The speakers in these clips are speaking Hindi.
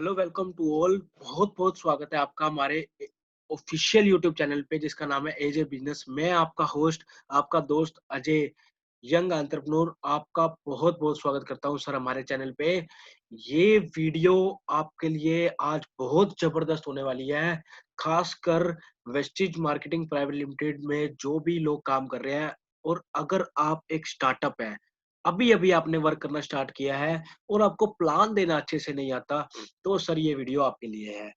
Hello welcome to all. बहुत बहुत स्वागत है आपका हमारे ऑफिशियल यूट्यूब चैनल पे जिसका नाम है एजे बिजनेस। मैं आपका होस्ट, आपका दोस्त अजय, यंग एंटरप्रेन्योर, आपका बहुत बहुत स्वागत करता हूं सर हमारे चैनल पे। ये वीडियो आपके लिए आज बहुत जबरदस्त होने वाली है। खासकर वेस्टिज मार्केटिंग प्राइवेट लिमिटेड में जो भी लोग काम कर रहे हैं, और अगर आप एक स्टार्टअप है, अभी अभी आपने वर्क करना स्टार्ट किया है और आपको प्लान देना अच्छे से नहीं आता, तो सर ये वीडियो आपके लिए है।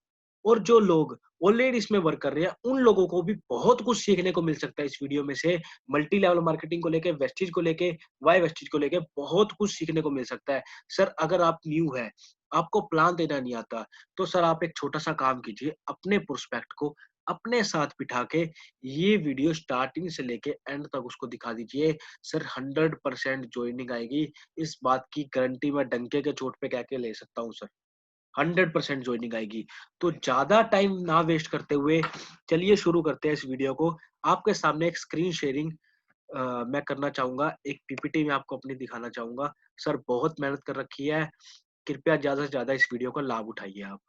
और जो लोग ऑलरेडी इसमें वर्क कर रहे हैं, उन लोगों को भी बहुत कुछ सीखने को मिल सकता है इस वीडियो में से। मल्टी लेवल मार्केटिंग को लेके, वेस्टिज को लेके, वाई वेस्टिज को लेके बहुत कुछ सीखने को मिल सकता है। सर अगर आप न्यू है, आपको प्लान देना नहीं आता, तो सर आप एक छोटा सा काम कीजिए, अपने प्रोस्पेक्ट को अपने साथ बिठा के ये वीडियो स्टार्टिंग से लेके एंड तक उसको दिखा दीजिए। सर 100% ज्वाइनिंग आएगी, इस बात की गारंटी मैं डंके के चोट पे कह के ले सकता हूँ सर। 100% ज्वाइनिंग आएगी। तो ज्यादा टाइम ना वेस्ट करते हुए चलिए शुरू करते हैं इस वीडियो को। आपके सामने एक स्क्रीन शेयरिंग मैं करना चाहूंगा, एक पीपीटी में आपको अपनी दिखाना चाहूंगा। सर बहुत मेहनत कर रखी है, कृपया ज्यादा से ज्यादा इस वीडियो का लाभ उठाइए आप।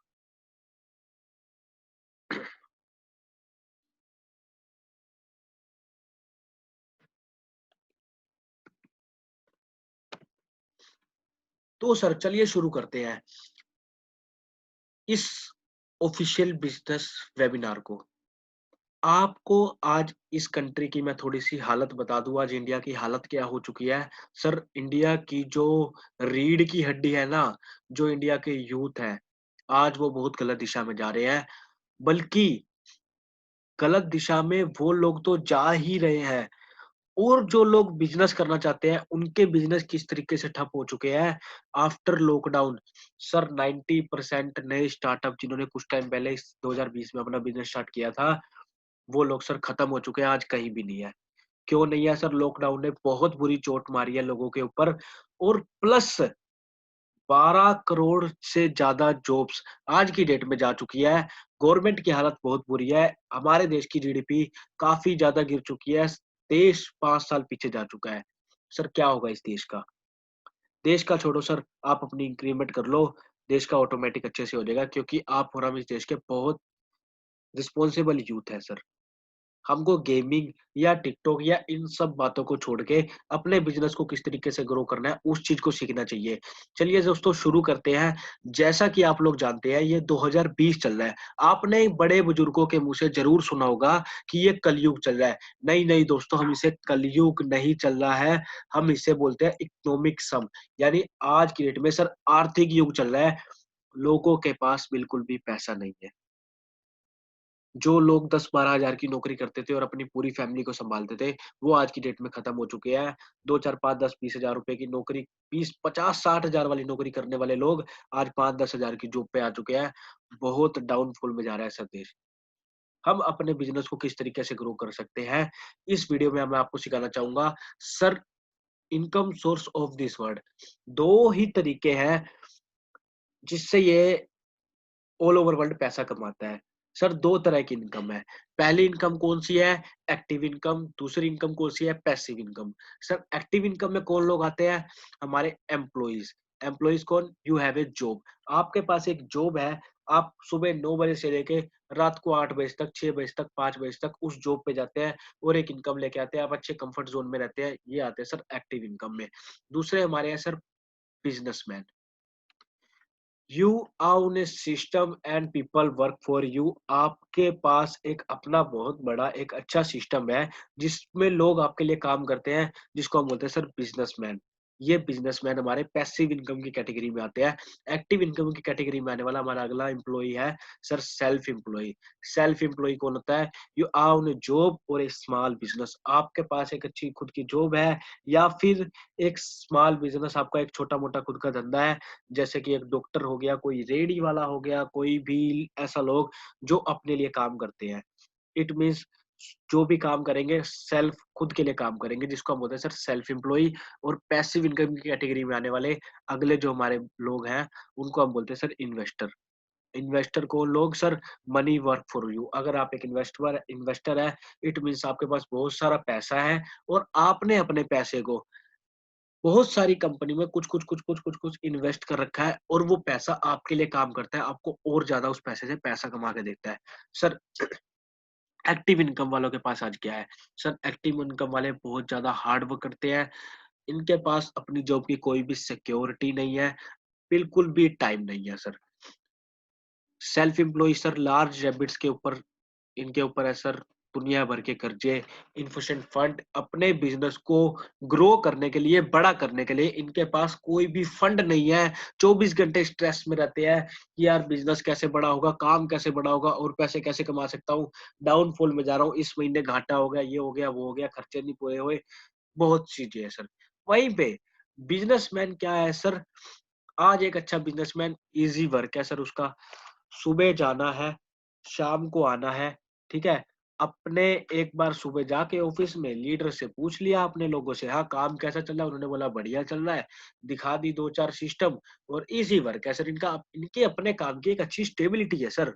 तो सर चलिए शुरू करते हैं इस ऑफिशियल बिजनेस वेबिनार को। आपको आज इस कंट्री की मैं थोड़ी-सी हालत बता दूँ, आज इंडिया की हालत क्या हो चुकी है। सर इंडिया की जो रीढ़ की हड्डी है ना, जो इंडिया के यूथ हैं, आज वो बहुत गलत दिशा में जा रहे हैं। बल्कि गलत दिशा में वो लोग तो जा ही रहे हैं, और जो लोग बिज़नेस करना चाहते हैं, उनके बिज़नेस किस तरीके से ठप हो चुके हैं आफ्टर लॉकडाउन। सर 90% नए स्टार्टअप जिन्होंने कुछ टाइम पहले इस 2020 में अपना बिज़नेस स्टार्ट किया था, वो लोग सर खत्म हो चुके हैं, आज कहीं भी नहीं है। क्यों नहीं है सर? लॉकडाउन ने बहुत बुरी चोट मारी है लोगों के ऊपर, और प्लस 12 करोड़ से ज्यादा जॉब्स आज की डेट में जा चुकी है। गवर्नमेंट की हालत बहुत बुरी है। हमारे देश की जीडीपी काफी ज्यादा गिर चुकी है। देश 5 साल पीछे जा चुका है। सर क्या होगा इस देश का? देश का छोड़ो सर, आप अपनी इंक्रीमेंट कर लो, देश का ऑटोमेटिक अच्छे से हो जाएगा, क्योंकि आप और हम इस देश के बहुत रिस्पॉन्सिबल यूथ है सर। हमको गेमिंग या टिकटॉक या इन सब बातों को छोड़ के अपने बिज़नेस को किस तरीके से ग्रो करना है, उस चीज़ को सीखना चाहिए। चलिए दोस्तों शुरू करते हैं। जैसा कि आप लोग जानते हैं, ये 2020 चल रहा है। आपने बड़े बुजुर्गों के मुँह से ज़रूर सुना होगा कि ये कलयुग चल रहा है। नहीं, नहीं दोस्तों, हम इसे कलयुग नहीं चल रहा है, हम इसे बोलते हैं इकोनॉमिक सम। यानी आज की डेट में सर आर्थिक युग चल रहा है। लोगों के पास बिल्कुल भी पैसा नहीं है। जो लोग 10-12 हज़ार की नौकरी करते थे और अपनी पूरी फैमिली को सँभालते थे, वो आज की डेट में खत्म हो चुके हैं। 2, 4, 5, 10, 20 हज़ार रुपए की नौकरी, 20, 50, 60 हज़ार वाली नौकरी करने वाले लोग आज 5, 10 हज़ार की जॉब पे आ चुके हैं। बहुत डाउनफॉल में जा रहा है सर देश। हम अपने बिज़नेस को किस तरीके से ग्रो कर सकते हैं, इस वीडियो में मैं आपको सिखाना चाहूँगा। Sir income source of this world, 2 ही तरीके हैं जिससे ये ऑल ओवर वर्ल्ड पैसा कमाता है। सर 2 तरह की इनकम है। पहली इनकम कौन-सी है? Active income. दूसरी इनकम कौन-सी है? Passive income. Sir active income में कौन लोग आते हैं? हमारे एम्प्लॉइज़। एम्प्लॉइज़ कौन? You have a job. आपके पास एक जॉब है, आप सुबह 9 बजे से लेके रात को 8 बजे तक, 6 बजे तक, 5 बजे तक उस जॉब पे जाते हैं और एक इनकम लेके आते हैं। आप अच्छे कम्फर्ट ज़ोन में रहते हैं। ये आते हैं सर एक्टिव इनकम में। दूसरे हमारे हैं sir businessman. You own a system and people work for you. आपके पास एक अपना बहुत बड़ा एक अच्छा सिस्टम है जिसमें लोग आपके लिए काम करते हैं, जिसको हम बोलते हैं सर बिजनेसमैन। ये बिजनेसमैन हमारे पैसिव इनकम की कैटेगरी में आते हैं। एक्टिव इनकम की कैटेगरी में आने वाला हमारा अगला एम्प्लॉय है sir self employ. Self employ कौन होता है? यू own a जॉब और ए स्मॉल बिजनेस। आपके पास एक अच्छी खुद की जॉब है, या फिर एक स्मॉल बिजनेस, आपका एक छोटा मोटा खुद का धंधा है। जैसे कि एक डॉक्टर हो गया, कोई रेहड़ी वाला हो गया, कोई भी ऐसा लोग जो अपने लिए काम करते हैं। इट मीन्स जो भी काम करेंगे सेल्फ खुद के लिए काम करेंगे, जिसको हम बोलते हैं सर सेल्फ एम्प्लॉय। और पैसिव इनकम की कैटेगरी में आने वाले अगले जो हमारे लोग हैं, उनको हम बोलते हैं सर इन्वेस्टर। इन्वेस्टर कौन लोग? Sir money work for you. अगर आप एक इन्वेस्टर इन्वेस्टर है, इट मीन्स आपके पास बहुत सारा पैसा है और आपने अपने पैसे को बहुत सारी कंपनी में कुछ इन्वेस्ट कर रखा है और वो पैसा आपके लिए काम करता है, आपको और ज़्यादा उस पैसे से पैसा कमा के देता है। सर एक्टिव इनकम वालों के पास आज क्या है? सर एक्टिव इनकम वाले बहुत ज़्यादा हार्ड वर्क करते हैं, इनके पास अपनी जॉब की कोई भी सिक्योरिटी नहीं है, बिल्कुल भी टाइम नहीं है sir. Self employee sir large rabbits के ऊपर इनके ऊपर है सर दुनिया भर के कर्जे, इन्फोसिएंट फंड अपने बिज़नेस को ग्रो करने के लिए, बड़ा करने के लिए इनके पास कोई भी फंड नहीं है। 24 घंटे स्ट्रेस में रहते हैं कि यार बिज़नेस कैसे बड़ा होगा, काम कैसे बड़ा होगा और पैसे कैसे कमा सकता हूँ। डाउनफॉल में जा रहा हूँ, इस महीने घाटा हो गया, ये हो गया, वो हो गया, खर्चे नहीं पूरे हुए, बहुत चीज़ें हैं सर। वहीं पे बिज़नेसमैन क्या है सर, आज एक अच्छा बिज़नेसमैन ईज़ी वर्क है सर उसका। सुबह जाना है, शाम को आना है, ठीक है? अपने एक बार सुबह जाके ऑफ़िस में लीडर से पूछ लिया अपने लोगों से, हाँ, काम कैसा चल रहा है? उन्होंने बोला बढ़िया चल रहा है। दिखा दी 2-4 सिस्टम और ईज़ी वर्क है सर इनका। इनके अपने काम की एक अच्छी स्टेबिलिटी है सर।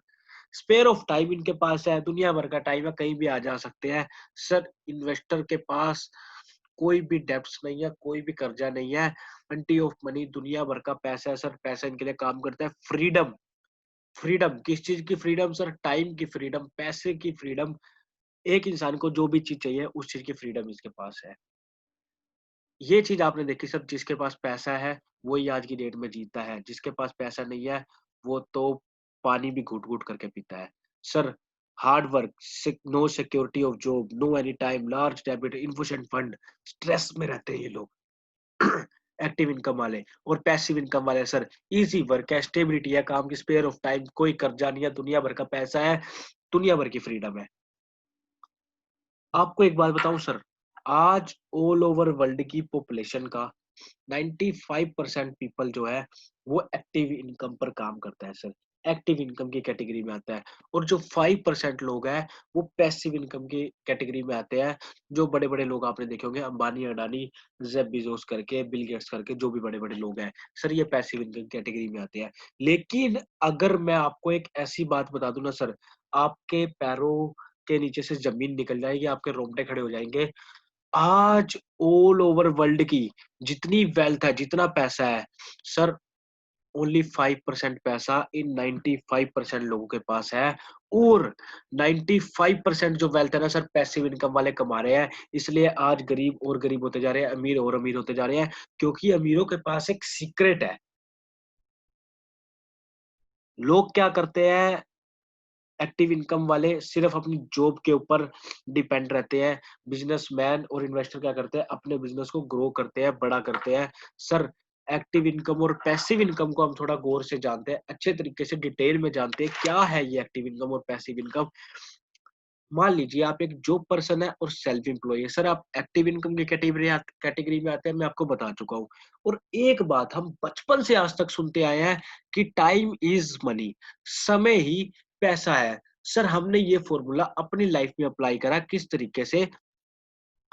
स्पेयर ऑफ टाइम इनके पास है, दुनिया भर का टाइम है, कहीं भी आ जा सकते हैं। सर इन्वेस्टर के पास कोई भी डेब्ट्स नहीं है, कोई भी कर्जा नहीं है, प्लेंटी ऑफ मनी, दुनिया भर का पैसा है सर, पैसा इनके लिए काम करता है। फ्रीडम फ्रीडम किस चीज़ की फ्रीडम सर? टाइम की फ्रीडम, पैसे की फ्रीडम, एक इंसान को जो भी चीज़ चाहिए उस चीज़ की फ्रीडम इसके पास है। ये चीज़ आपने देखी सर जिसके पास पैसा है, वही आज की डेट में जीता है, जिसके पास पैसा नहीं है, वो तो पानी भी घूट-घूट करके पीता है। Sir hard work, no security of job, no any time, large डेब्ट, इन्फोसिएंट फंड, स्ट्रेस में रहते हैं ये लोग। एक्टिव इनकम वाले और पैसिव इनकम वाले सर ईज़ी वर्क है, स्टेबिलिटी है, काम की स्पेयर ऑफ टाइम, कोई कर्जा नहीं है, दुनिया भर का पैसा है, दुनिया भर की फ्रीडम है। आपको एक बात बताऊँ सर, आज ऑल ओवर वर्ल्ड की पॉपुलेशन का 95% पीपल जो है, वो एक्टिव इनकम पर काम करता है सर। एक्टिव इनकम की कैटेगरी में आता है और जो 5% लोग हैं, वो पैसिव इनकम की कैटेगरी में आते हैं। जो बड़े-बड़े लोग आपने देखे होंगे अंबानी, अडानी, जेफ बेज़ोस करके, बिल गेट्स करके जो भी बड़े-बड़े लोग हैं, सर ये पैसिव इनकम कैटेगरी में आते हैं। लेकिन अगर मैं आपको एक ऐसी बात बता दूँ ना सर, आपके पैरों के नीचे से ज़मीन निकल जाएगी, आपके रोंगटे खड़े हो जाएँगे। आज ऑल ओवर वर्ल्ड की जितनी वेल्थ है, जितना पैसा है, सर ओनली 5% पैसा इन 95% लोगों के पास है और 95% जो वेल्थ है ना सर पैसिव इनकम वाले कमा रहे हैं। इसलिए आज गरीब और गरीब होते जा रहे हैं, अमीर और अमीर होते जा रहे हैं क्योंकि अमीरों के पास एक सीक्रेट है। लोग क्या करते हैं एक्टिव इनकम वाले सिर्फ अपनी जॉब के ऊपर डिपेंड रहते हैं। बिज़नेसमैन और इन्वेस्टर क्या करते हैं, अपने बिज़नेस को ग्रो करते हैं, बड़ा करते हैं। सर, एक्टिव इनकम और पैसिव इनकम को हम थोड़ा गौर से जानते हैं, अच्छे तरीके से डिटेल में जानते हैं, क्या है ये एक्टिव इनकम और पैसिव इनकम। मान लीजिए आप एक जॉब पर्सन है और सेल्फ एम्प्लॉयी है। सर, आप एक्टिव इनकम की कैटेगरी में आते हैं, मैं आपको बता चुका हूँ। और एक बात हम बचपन से आज तक सुनते आए हैं कि टाइम इज़ मनी, समय ही पैसा है। सर, हमने ये फ़ॉर्मूला अपनी लाइफ़ में अप्लाई करा किस तरीके से,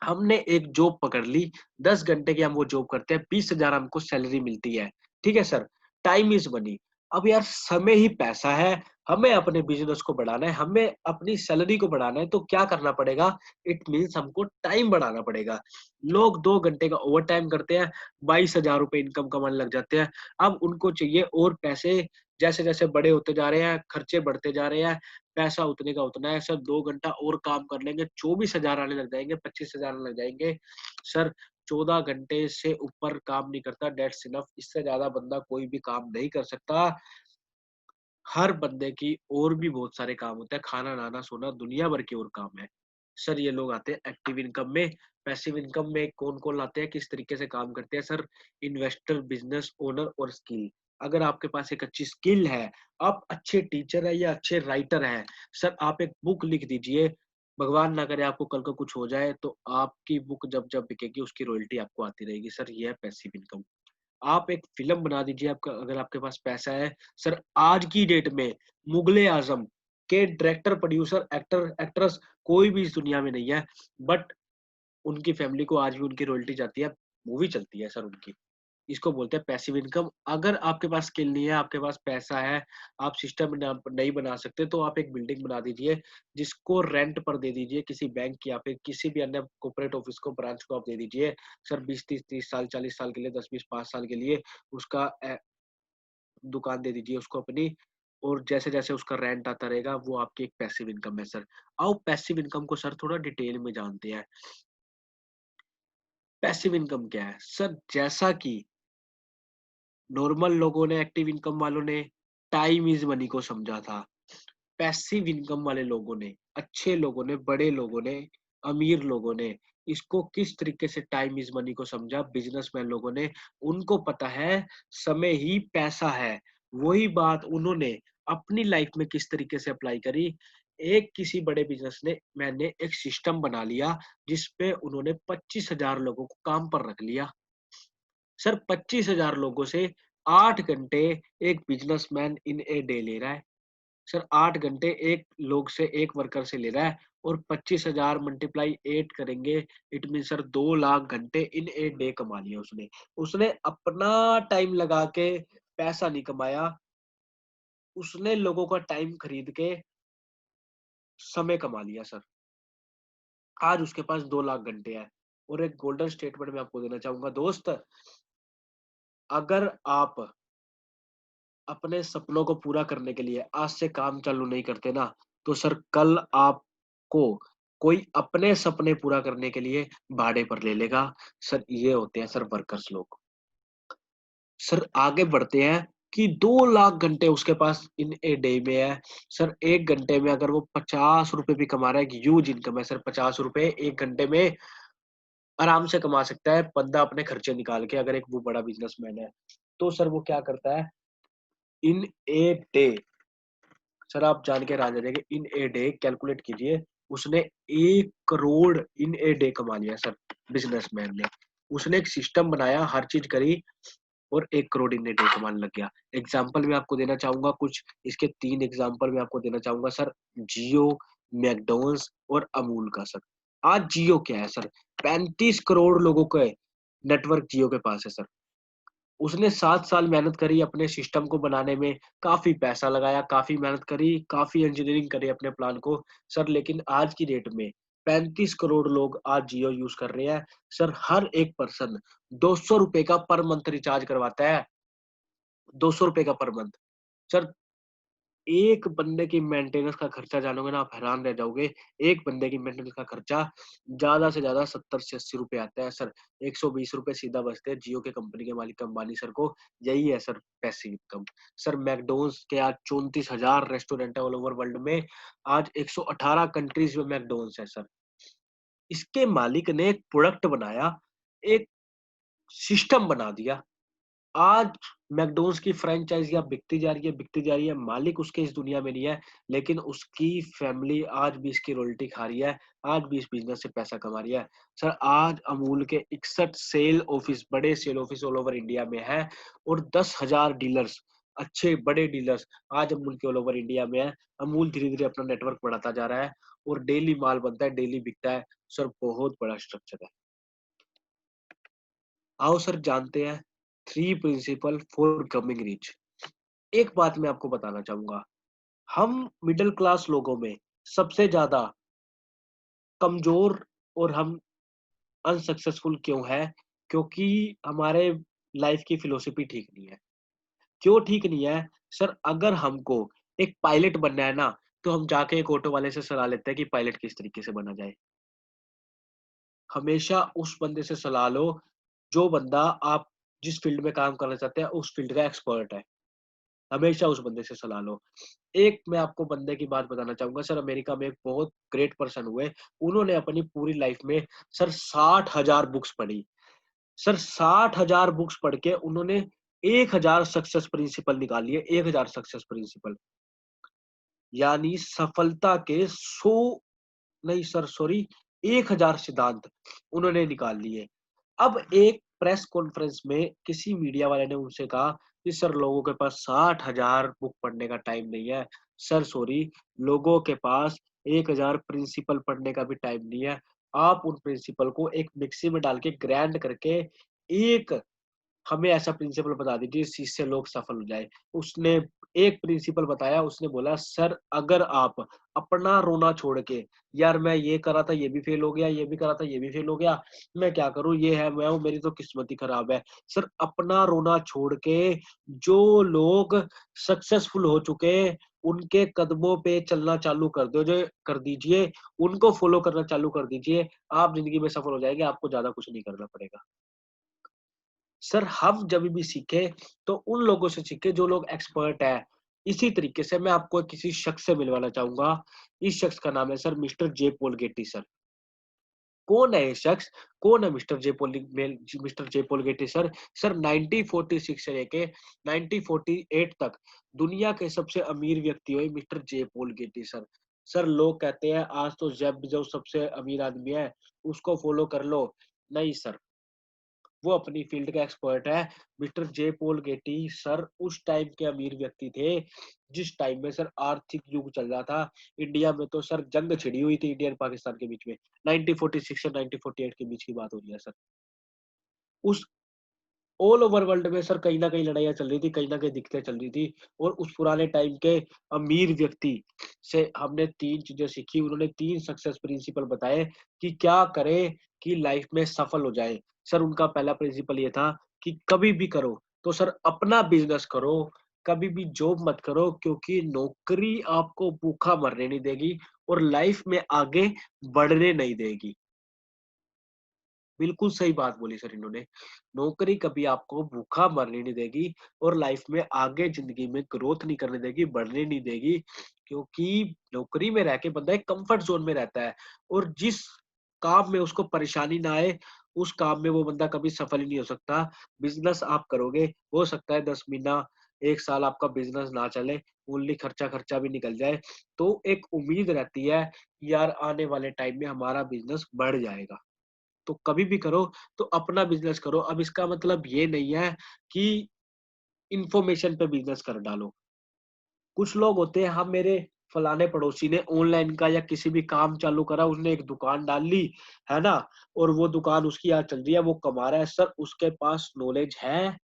हमने एक जॉब पकड़ ली, 10 घंटे की हम वो जॉब करते हैं, 20,000 हमको सैलरी मिलती है। ठीक है सर? Time is money. अब यार समय ही पैसा है, हमें अपने बिज़नेस को बढ़ाना है, हमें अपनी सैलरी को बढ़ाना है, तो क्या करना पड़ेगा? इट मीन्स हमको टाइम बढ़ाना पड़ेगा। लोग 2 घंटे का ओवरटाइम करते हैं, 22,000 रुपए इनकम कमाने लग जाते हैं। अब उनको चाहिए और पैसे, जैसे-जैसे बड़े होते जा रहे हैं, खर्चे बढ़ते जा रहे हैं, पैसा उतने का उतना है। सर 2 घंटा और काम कर लेंगे, 24,000 आने लग जाएँगे, 25,000 आने लग जाएँगे। सर 14 घंटे से ऊपर काम नहीं करता, दैट्स इनफ। इससे ज़्यादा बंदा कोई भी काम नहीं कर सकता। हर बंदे की और भी बहुत सारे काम होते हैं, खाना, नहाना, सोना, दुनिया भर के और काम है। सर ये लोग आते हैं एक्टिव इनकम में, पैसिव इनकम में कौन-कौन लाते हैं, किस तरीके से काम करते हैं सर, इन्वेस्टर, बिज़नेस ओनर और स्किल। अगर आपके पास एक अच्छी स्किल है, आप अच्छे टीचर हैं या अच्छे राइटर हैं, सर आप एक बुक लिख दीजिए, भगवान ना करे आपको कल को कुछ हो जाए, तो आपकी बुक जब-जब बिकेगी उसकी रॉयल्टी आपको आती रहेगी। सर ये है पैसिव इनकम। आप एक फ़िल्म बना दीजिए आपका अगर आपके पास पैसा है। सर आज की डेट में मुग़ल-ए-आज़म के डायरेक्टर, प्रोड्यूसर, एक्टर, एक्ट्रेस कोई भी इस दुनिया में नहीं है, बट उनकी फैमिली को आज भी उनकी रॉयल्टी जाती है, मूवी चलती है सर उनकी। इसको बोलते हैं पैसिव इनकम। अगर आपके पास स्किल नहीं है, आपके पास पैसा है, आप सिस्टम नहीं बना सकते, तो आप एक बिल्डिंग बना दीजिए, जिसको रेंट पर दे दीजिए किसी बैंक या फिर किसी भी अन्य कॉर्पोरेट ऑफिस को, ब्रांच को आप दे दीजिए। सर 20-30 साल, 40 साल के लिए, 10-20, 5 साल के लिए उसका दुकान दे दीजिए उसको अपनी, और जैसे-जैसे उसका रेंट आता रहेगा, वो आपकी एक पैसिव इनकम है सर। आओ पैसिव इनकम को सर थोड़ा डिटेल में जानते हैं। पैसिव इनकम क्या है? सर जैसा कि नॉर्मल लोगों ने, एक्टिव इनकम वालों ने टाइम इज़ मनी को समझा था। पैसिव इनकम वाले लोगों ने, अच्छे लोगों ने, बड़े लोगों ने, अमीर लोगों ने इसको किस तरीके से टाइम इज़ मनी को समझा, बिज़नेसमैन लोगों ने, उनको पता है समय ही पैसा है। वही बात उन्होंने अपनी लाइफ में किस तरीके से अप्लाई करी। एक किसी बड़े बिज़नेस ने मैन ने एक सिस्टम बना लिया, जिस पे उन्होंने 25,000 लोगों को काम पर रख लिया। सर 25,000 लोगों से 8 घंटे एक बिज़नेसमैन इन ए डे ले रहा है। सर 8 घंटे एक लोग से, एक वर्कर से ले रहा है, और 25,000 मल्टीप्लाई 8 करेंगे, इट मीन सर 2 लाख घंटे इन ए डे कमा लिया उसने। उसने अपना टाइम लगा के पैसा नहीं कमाया, उसने लोगों का टाइम खरीद के समय कमा लिया सर। आज उसके पास 2 लाख घंटे हैं। और एक गोल्डन स्टेटमेंट मैं आपको देना चाहूँगा दोस्त, अगर आप अपने सपनों को पूरा करने के लिए आज से काम चालू नहीं करते ना, तो सर कल आपको कोई अपने सपने पूरा करने के लिए भाड़े पर ले लेगा। सर ये होते हैं सर वर्कर्स लोग। सर आगे बढ़ते हैं कि 2 लाख घंटे उसके पास इन ए डे में है। सर 1 घंटे में अगर वो ₹50 भी कमा रहा है, एक ह्यूज इनकम है सर। ₹50 1 घंटे में आराम से कमा सकता है बंदा अपने खर्चे निकाल के, अगर एक वो बड़ा बिज़नेसमैन है। तो सर वो क्या करता है, इन ए डे, सर आप जान के हैरान रह जाएंगे, इन ए डे कैलकुलेट कीजिए, उसने 1 करोड़ इन ए डे कमा लिया सर, बिज़नेसमैन ने। उसने एक सिस्टम बनाया, हर चीज़ करी, और 1 करोड़ इन ए डे कमाने लग गया। एग्ज़ाम्पल मैं आपको देना चाहूँगा कुछ, इसके 3 एग्ज़ाम्पल मैं आपको देना चाहूँगा सर, जियो, मैकडॉनल्ड्स और अमूल का सर। आज जियो क्या है सर, 35 करोड़ लोगों के नेटवर्क जियो के पास है सर। उसने 7 साल मेहनत करी अपने सिस्टम को बनाने में, काफ़ी पैसा लगाया, काफ़ी मेहनत करी, काफ़ी इंजीनियरिंग करी अपने प्लान को। सर लेकिन आज की डेट में 35 करोड़ लोग आज जियो यूज़ कर रहे हैं। सर हर एक पर्सन ₹200 का पर मंथ रिचार्ज करवाता है, ₹200 का पर मंथ। सर एक बंदे की मेंटेनेंस का खर्चा जानोगे ना, आप हैरान रह जाओगे। एक बंदे की मेंटेनेंस का खर्चा ज़्यादा से ज़्यादा 70 से ₹80 आता है सर। ₹120 सीधा बचते हैं जियो के कंपनी के मालिक अंबानी सर को। यही है sir passive income. Sir McDonald's के आज 34,000 रेस्टोरेंट है ऑल ओवर वर्ल्ड में। आज 118 कंट्रीज़ में मैकडॉनल्ड्स है सर। इसके मालिक ने एक प्रोडक्ट बनाया, एक सिस्टम बना दिया। आज मैकडॉनल्ड्स की फ्रैंचाइज़ियाँ बिकती जा रही है, बिकती जा रही है, मालिक उसके इस दुनिया में नहीं है, लेकिन उसकी फैमिली आज भी इसकी रॉयल्टी खा रही है, आज भी इस बिज़नेस से पैसा कमा रही है। सर आज अमूल के 61 सेल ऑफिस, बड़े sale office all over India में है, और 10,000 डीलर्स, अच्छे बड़े डीलर्स आज अमूल के ऑल ओवर इंडिया में है। अमूल धीरे-धीरे अपना नेटवर्क बढ़ाता जा रहा है, और डेली माल बनता है, डेली बिकता है। सर बहुत बड़ा स्ट्रक्चर है। आओ सर जानते हैं 3 प्रिंसिपल फॉर कमिंग रिच। एक बात मैं आपको बताना चाहूँगा, हम मिडल क्लास लोगों में सबसे ज़्यादा कमज़ोर और हम अनसक्सेसफुल क्यों हैं? क्योंकि हमारे लाइफ़ की फ़िलॉसफ़ी ठीक नहीं है। क्यों ठीक नहीं है? सर अगर हमको एक पायलट बनना है ना, तो हम जाके एक ऑटो वाले से सलाह लेते हैं कि पायलट किस तरीके से बना जाए। हमेशा उस बंदे से सलाह लो, जो बंदा आप जिस फ़ील्ड में काम करना चाहते हैं, उस फ़ील्ड का एक्सपर्ट है। हमेशा उस बंदे से सलाह लो। एक मैं आपको बंदे की बात बताना चाहूँगा सर, अमेरिका में एक बहुत ग्रेट पर्सन हुए, उन्होंने अपनी पूरी लाइफ़ में सर 60,000 बुक्स पढ़ी। सर 60,000 बुक्स पढ़ के उन्होंने 1,000 सक्सेस प्रिंसिपल निकाल लिए, 1,000 सक्सेस प्रिंसिपल। यानी सफलता के 100, नहीं सर सॉरी, 1,000 सिद्धांत उन्होंने निकाल लिए। अब एक प्रेस कॉन्फ्रेंस में किसी मीडिया वाले ने उनसे कहा कि सर लोगों के पास 60,000 बुक पढ़ने का टाइम नहीं है। सर सॉरी, लोगों के पास 1,000 प्रिंसिपल पढ़ने का भी टाइम नहीं है। आप उन प्रिंसिपल को एक मिक्सी में डाल के ग्राइंड करके एक हमें ऐसा प्रिंसिपल बता दीजिए जिससे लोग सफल हो जाए। उसने एक प्रिंसिपल बताया, उसने बोला सर अगर आप अपना रोना छोड़ के, यार मैं ये करा था ये भी फेल हो गया, ये भी करा था ये भी फेल हो गया, मैं क्या करूँ, ये है, मैं हूँ, मेरी तो किस्मत ही खराब है। सर अपना रोना छोड़ के जो लोग सक्सेसफुल हो चुके, उनके कदमों पे चलना चालू कर दो जो कर दीजिए, उनको फॉलो करना चालू कर दीजिए, आप ज़िंदगी में सफल हो जाएँगे, आपको ज़्यादा कुछ नहीं करना पड़ेगा। सर हम जभी भी सीखे तो उन लोगों से सीखे जो लोग एक्सपर्ट हैं। इसी तरीके से मैं आपको किसी शख्स से मिलवाना चाहूँगा। इस शख्स का नाम है sir mister J Paul Getty sir. कौन है ये शख्स? कौन है mister J Paul Getty sir? Sir 1946 से लेके 1948 तक दुनिया के सबसे अमीर व्यक्ति हुए mister J Paul Getty sir. Sir लोग कहते हैं आज तो जेफ बेज़ोस सबसे अमीर आदमी है, उसको फॉलो कर लो। नहीं सर। वो अपनी फील्ड का एक्सपर्ट है। Mister J Paul Getty sir उस टाइम के अमीर व्यक्ति थे, जिस टाइम में सर आर्थिक युग चल रहा था। इंडिया में तो सर जंग छिड़ी हुई थी इंडिया और पाकिस्तान के बीच में। 1946 से 1948 के बीच की बात हो रही है सर। उस ऑल ओवर वर्ल्ड में सर कहीं न कहीं लड़ाइयाँ चल रही थी, कहीं न कहीं दिक्कतें चल रही थी और उस पुराने टाइम के अमीर व्यक्ति से हमने 3 चीज़ें सीखी। उन्होंने 3 सक्सेस प्रिंसिपल बताए कि क्या करें कि लाइफ में सफल हो जाएँ। सर उनका पहला प्रिंसिपल ये था कि कभी भी करो तो सर अपना बिज़नेस करो, कभी भी जॉब मत करो क्योंकि नौकरी आपको भूखा मरने नहीं देगी और लाइफ में आगे बढ़ने नहीं देगी। बिल्कुल सही बात बोली सर इन्होंने। नौकरी कभी आपको भूखा मरने नहीं देगी और लाइफ में आगे ज़िंदगी में ग्रोथ नहीं करने देगी, बढ़ने नहीं देगी क्योंकि नौकरी में रह के बंदा एक कम्फर्ट ज़ोन में रहता है और जिस काम में उसको परेशानी ना आए, उस काम में वो बंदा कभी सफल ही नहीं हो सकता। बिज़नेस आप करोगे, हो सकता है 10 महीना, 1 साल आपका बिज़नेस ना चले, ओनली खर्चा-खर्चा भी निकल जाए, तो एक उम्मीद रहती है, यार आने वाले टाइम में हमारा बिज़नेस बढ़ जाएगा। तो कभी भी करो तो अपना बिज़नेस करो। अब इसका मतलब ये नहीं है कि इन्फॉर्मेशन पे बिज़नेस कर डालो। कुछ लोग होते हैं, हम मेरे फलाने पड़ोसी ने ऑनलाइन का या किसी भी काम चालू करा, उसने एक दुकान डाल ली, है ना? और वो दुकान उसकी आज चल रही है, वो कमा रहा है। सर उसके पास नॉलेज है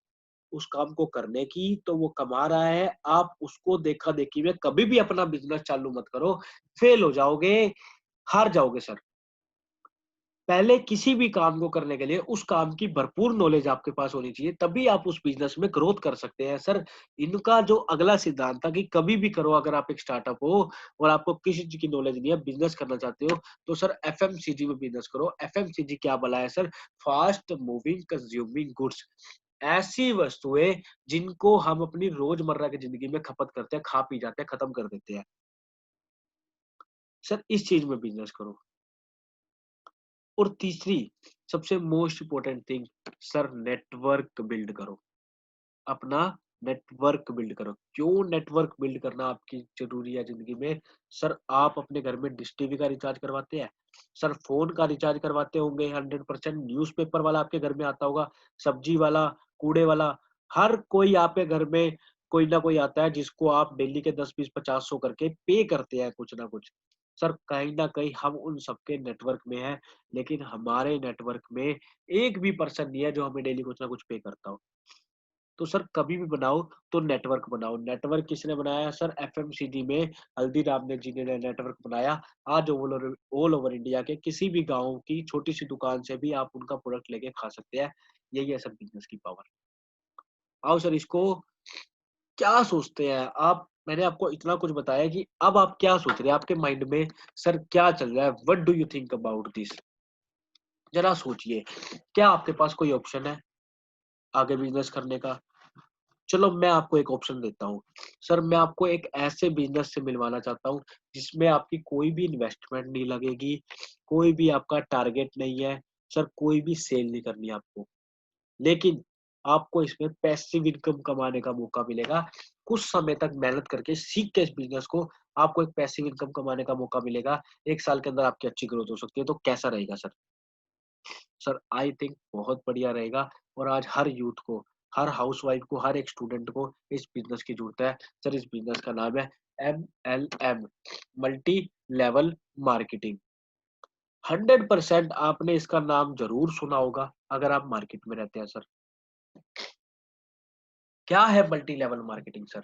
उस काम को करने की, तो वो कमा रहा है। आप उसको देखा-देखी में कभी भी अपना बिज़नेस चालू मत करो, फेल हो जाओगे, हार जाओगे सर। पहले किसी भी काम को करने के लिए उस काम की भरपूर नॉलेज आपके पास होनी चाहिए, तभी आप उस बिज़नेस में ग्रोथ कर सकते हैं। सर, इनका जो अगला सिद्धांत था कि कभी भी करो अगर आप एक स्टार्टअप हो और आपको किसी चीज़ की नॉलेज नहीं है, बिज़नेस करना चाहते हो, तो सर एफएमसीजी में बिज़नेस करो। एफएमसीजी क्या भला है sir? Fast moving consuming goods. ऐसी वस्तुएँ जिनको हम अपनी रोज़मर्रा की ज़िंदगी में खपत करते हैं, खा-पी जाते हैं, खत्म कर देते हैं। सर, इस चीज़ में बिज़नेस करो। और तीसरी सबसे most important thing sir network build करो। अपना नेटवर्क बिल्ड करो। क्यों नेटवर्क बिल्ड करना आपकी ज़रूरी है ज़िंदगी में? सर आप अपने घर में डिश टीवी का रिचार्ज करवाते हैं? सर फ़ोन का रिचार्ज करवाते होंगे 100%, न्यूज़पेपर वाला आपके घर में आता होगा, सब्जी वाला, कूड़े वाला, हर कोई आपके घर में कोई ना कोई आता है जिसको आप डेली के 10, 20, 50, 100 करके पे करते हैं कुछ ना कुछ। सर कहीं न कहीं हम उन सबके नेटवर्क में हैं, लेकिन हमारे नेटवर्क में एक भी पर्सन नहीं है जो हमें डेली कुछ ना कुछ पे करता हो। तो सर कभी भी बनाओ तो नेटवर्क बनाओ। नेटवर्क किसने बनाया है सर? एफएमसीजी में हल्दीराम ने जी ने नेटवर्क बनाया। आज ऑल ओवर इंडिया के किसी भी गाँव की छोटी-सी दुकान से भी आप उनका प्रोडक्ट लेके खा सकते हैं। यही है सर बिज़नेस की पावर। आओ सर इसको क्या सोचते हैं आप? मैंने आपको इतना कुछ बताया कि अब आप क्या सोच रहे हैं? आपके माइंड में सर क्या चल रहा है? What do you think about this? ज़रा सोचिए। क्या आपके पास कोई ऑप्शन है आगे बिज़नेस करने का? चलो मैं आपको एक ऑप्शन देता हूँ। सर मैं आपको एक ऐसे बिज़नेस से मिलवाना चाहता हूँ, जिसमें आपकी कोई भी इन्वेस्टमेंट नहीं लगेगी, कोई भी आपका टारगेट नहीं है, सर कोई भी सेल नहीं करनी है आपको। लेकिन आपको इसमें पैसिव इनकम कमाने का मौका मिलेगा। कुछ समय तक मेहनत करके सीख के इस बिज़नेस को आपको एक पैसिव इनकम कमाने का मौका मिलेगा। 1 साल के अंदर आपकी अच्छी ग्रोथ हो सकती है, तो कैसा रहेगा सर? सर आई थिंक बहुत बढ़िया रहेगा और आज हर यूथ को, हर हाउसवाइफ को, हर एक स्टूडेंट को इस बिज़नेस की ज़रूरत है। सर इस बिज़नेस का नाम है एमएलएम, मल्टी लेवल मार्केटिंग। 100% आपने इसका नाम ज़रूर सुना होगा अगर आप मार्केट में रहते हैं सर। क्या है मल्टी लेवल मार्केटिंग सर?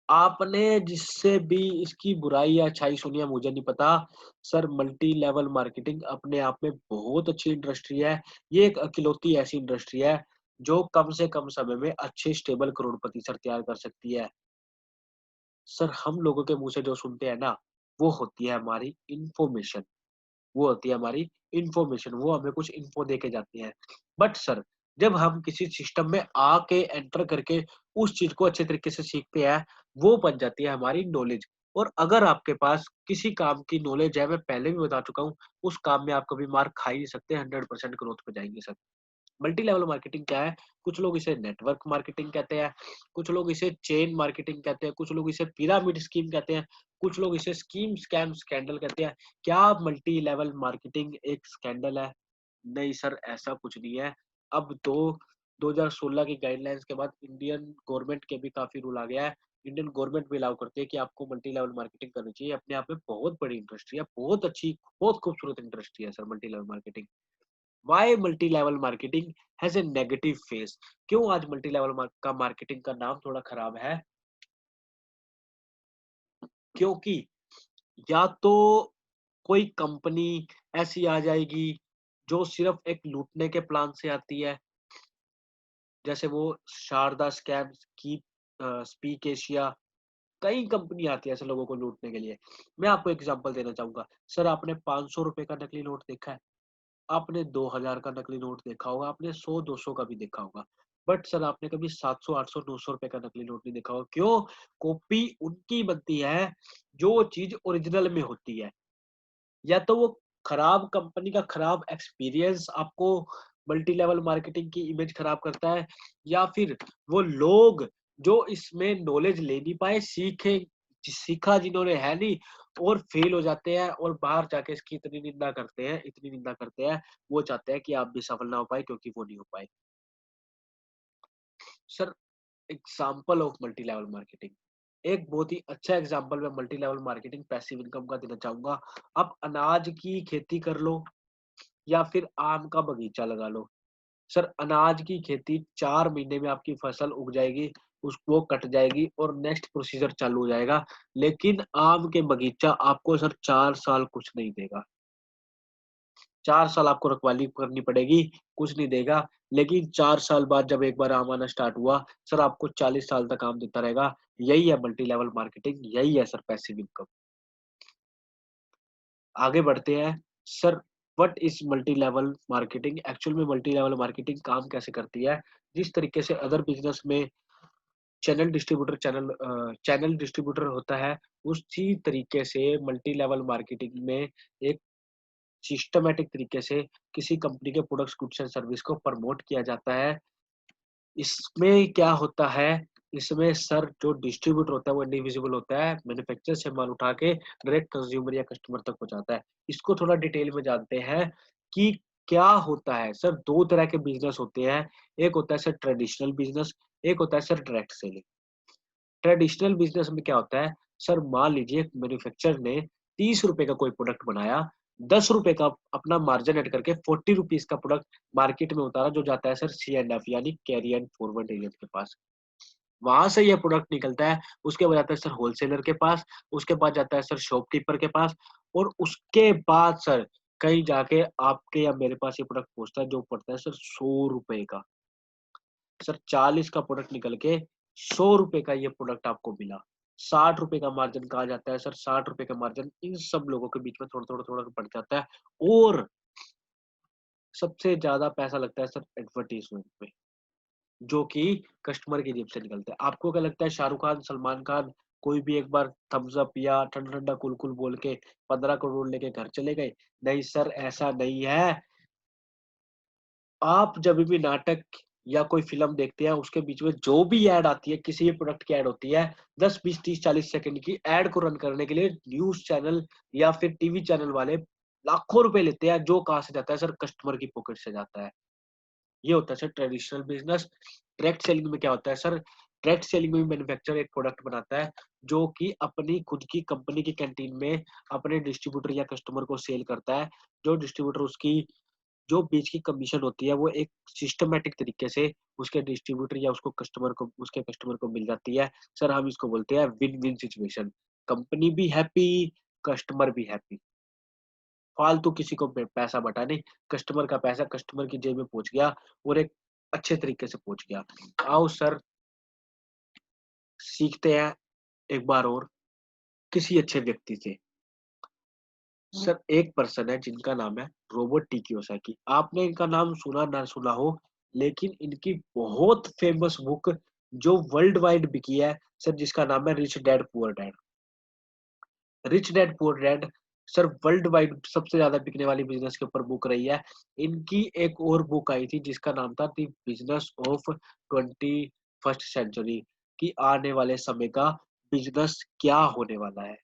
आपने जिससे भी इसकी बुराई या अच्छाई सुनी है मुझे नहीं पता। सर मल्टी लेवल मार्केटिंग अपने आप में बहुत अच्छी इंडस्ट्री है। ये एक इकलौती ऐसी इंडस्ट्री है जो कम से कम समय में अच्छे स्टेबल करोड़पति सर तैयार कर सकती है। सर हम लोगों के मुँह से जो सुनते हैं ना, वो होती है हमारी इन्फॉर्मेशन। वो होती है हमारी इन्फॉर्मेशन, वो हमें कुछ इन्फो दे के जाती हैं। बट सर, जब हम किसी सिस्टम में आके एंटर करके उस चीज़ को अच्छे तरीके से सीखते हैं, वो बन जाती है हमारी नॉलेज। और अगर आपके पास किसी काम की नॉलेज है, मैं पहले भी बता चुका हूँ, उस काम में आप कभी मार खा ही नहीं सकते, 100% ग्रोथ पे जाएँगे सर। मल्टी लेवल मार्केटिंग क्या है? कुछ लोग इसे नेटवर्क मार्केटिंग कहते हैं, कुछ लोग इसे चेन मार्केटिंग कहते हैं, कुछ लोग इसे पिरामिड स्कीम कहते हैं, कुछ लोग इसे स्कीम, स्कैम, स्कैंडल कहते हैं। क्या मल्टी लेवल मार्केटिंग एक स्कैंडल है? नहीं सर, ऐसा कुछ नहीं है। अब तो 2016 की गाइडलाइंस के बाद इंडियन गवर्नमेंट के भी काफ़ी रूल आ गया है। इंडियन गवर्नमेंट भी अलाउ करती है कि आपको मल्टी लेवल मार्केटिंग करनी चाहिए। अपने आप में बहुत बड़ी इंडस्ट्री है, बहुत अच्छी, बहुत खूबसूरत इंडस्ट्री है sir multi level marketing. Why multi level marketing has a negative face? क्यों आज मल्टी लेवल का मार्केटिंग का नाम थोड़ा खराब है? क्योंकि या तो कोई कंपनी ऐसी आ जाएगी जो सिर्फ एक लूटने के प्लान से आती है, जैसे वो शारदा स्कैम्स की स्पीक एशिया, कई कंपनी आती है ऐसे लोगों को लूटने के लिए। मैं आपको एग्जांपल देना चाहूँगा। सर आपने ₹500 का नकली नोट देखा है? आपने 2000 का नकली नोट देखा होगा, आपने 100-200 का भी देखा होगा। बट सर आपने कभी 700, 800, 900 रुपए का नकली नोट नहीं देखा होगा। क्यों? कॉपी उनकी बनती है जो चीज़ ओरिजिनल में होती है। या तो वो खराब कंपनी का खराब एक्सपीरियंस आपको मल्टी लेवल मार्केटिंग की इमेज खराब करता है, या फिर वो लोग जो इसमें नॉलेज ले नहीं पाए, सीखा जिन्होंने है नहीं, और फेल हो जाते हैं और बाहर जाके इसकी इतनी निंदा करते हैं, इतनी निंदा करते हैं, वो चाहते हैं कि आप भी सफल ना हो पाए क्योंकि वो नहीं हो पाए। Sir example of multi level marketing, एक बहुत ही अच्छा एग्जाम्पल मैं multi level marketing passive income का देना चाहूंगा। आप अनाज की खेती कर लो या फिर आम का बगीचा लगा लो। सर अनाज की खेती 4 महीने में आपकी फसल उग जाएगी, उस वो कट जाएगी और नेक्स्ट प्रोसीजर चालू हो जाएगा। लेकिन आम के बगीचा आपको सर 4 साल कुछ नहीं देगा। 4 साल आपको रखवाली करनी पड़ेगी, कुछ नहीं देगा। लेकिन 4 साल बाद जब एक बार आम आना स्टार्ट हुआ, सर आपको 40 साल तक आम देता रहेगा। यही है मल्टी लेवल मार्केटिंग, यही है सर पैसिव इनकम। आगे बढ़ते हैं। Sir what is multi level marketing? Actual में मल्टी लेवल मार्केटिंग काम कैसे करती है? जिस तरीके से अदर बिज़नेस में चैनल डिस्ट्रीब्यूटर होता है, उसी तरीके से मल्टी लेवल मार्केटिंग में एक सिस्टमैटिक तरीके से किसी कंपनी के प्रोडक्ट्स, गुड्स एंड सर्विस को प्रमोट किया जाता है। इसमें क्या होता है, इसमें सर जो डिस्ट्रीब्यूटर होता है वो इंडिविजुअल होता है, मैन्युफैक्चरर से माल उठा के डायरेक्ट कंज्यूमर या कस्टमर तक पहुँचाता है। इसको थोड़ा डिटेल में जानते हैं कि क्या होता है। सर 2 तरह के बिज़नेस होते हैं, एक होता है सर ट्रेडिशनल बिज़नेस, एक होता है sir direct selling. Traditional business में क्या होता है, सर मान लीजिए मैन्युफैक्चरर ने ₹30 का कोई प्रोडक्ट बनाया, ₹10 का अपना मार्जिन ऐड करके ₹40 का प्रोडक्ट मार्केट में उतारा, जो जाता है सर C&F यानी कैरी एंड फॉरवर्ड एजेंट के पास। वहाँ से ये प्रोडक्ट निकलता है, उसके बाद जाता है सर होलसेलर के पास, उसके बाद जाता है सर शॉपकीपर के पास, और उसके बाद सर कहीं जाके आपके या मेरे पास ये प्रोडक्ट पहुँचता है जो पड़ता है सर ₹100 का। सर 40 का प्रोडक्ट निकल के ₹100 का ये प्रोडक्ट आपको मिला। ₹60 का मार्जिन कहा जाता है सर, ₹60 का मार्जिन इन सब लोगों के बीच में थोड़ा-थोड़ा बढ़ जाता है, और सबसे ज़्यादा पैसा लगता है सर एडवर्टाइज़मेंट पे, जो कि कस्टमर की जेब से निकलता है। आपको क्या लगता है शाहरुख खान, सलमान खान कोई भी एक बार थम्स अप या ठंडा-ठंडा कूल-कूल बोल के 15 करोड़ लेके घर चले गए? नहीं सर, ऐसा नहीं है। आप जब भी नाटक या कोई फ़िल्म देखते हैं, उसके बीच में जो भी ऐड आती है, किसी भी प्रोडक्ट की ऐड होती है, 10, 20, 30, 40 सेकंड की ऐड को रन करने के लिए न्यूज़ चैनल या फिर टीवी चैनल वाले लाखों रुपए लेते हैं, जो कहाँ से जाता है सर? कस्टमर की पॉकेट से जाता है। ये होता है sir traditional business. Direct selling में क्या होता है सर? डायरेक्ट सेलिंग में मैन्युफैक्चरर एक प्रोडक्ट बनाता है, जो कि अपनी खुद की कंपनी की कैंटीन में अपने डिस्ट्रीब्यूटर या कस्टमर को सेल करता है। जो डिस्ट्रीब्यूटर उसकी जो बीच की कमीशन होती है वो एक सिस्टमैटिक तरीके से उसके डिस्ट्रीब्यूटर या उसके कस्टमर को मिल जाती है। सर हम इसको बोलते हैं विन-विन सिचुएशन। कंपनी भी हैप्पी, कस्टमर भी हैप्पी। फालतू किसी को पैसा बटा नहीं, कस्टमर का पैसा कस्टमर की जेब में पहुँच गया और एक अच्छे तरीके से पहुँच गया। आओ सर सीखते हैं एक बार और किसी अच्छे व्यक्ति से। सर एक पर्सन है जिनका नाम है रॉबर्ट टी कियोसाकी। आपने इनका नाम सुना ना सुना हो, लेकिन इनकी बहुत फेमस बुक जो वर्ल्ड वाइड बिकी है सर, जिसका नाम है rich dad poor dad. Rich dad poor dad sir world wide सबसे ज्यादा बिकने वाली बिजनेस के ऊपर बुक रही है। इनकी एक और बुक आई थी जिसका नाम था the business of 21st century, कि आने वाले समय का बिजनेस क्या होने वाला है।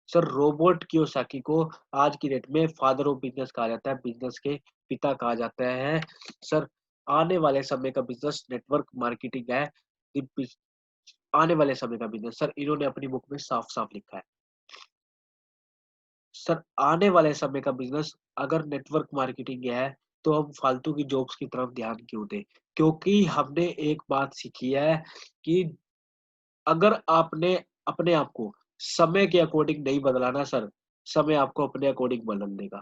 सर रोबोट कियोसाकी को आज की डेट में फादर ऑफ बिजनेस कहा जाता है, बिजनेस के पिता कहा जाता है। सर आने वाले समय का बिजनेस नेटवर्क मार्केटिंग है। इ बिज आने वाले समय का बिजनेस सर इन्होंने अपनी बुक में साफ-साफ लिखा है। सर आने वाले समय का बिजनेस अगर नेटवर्क मार्केटिंग है, तो हम फालतू की जॉब्स की तरफ ध्यान क्यों दें? क्योंकि हमने एक बात सीखी है कि अगर आपने अपने आप को समय के अकॉर्डिंग नहीं बदला ना सर, समय आपको अपने अकॉर्डिंग बदल देगा।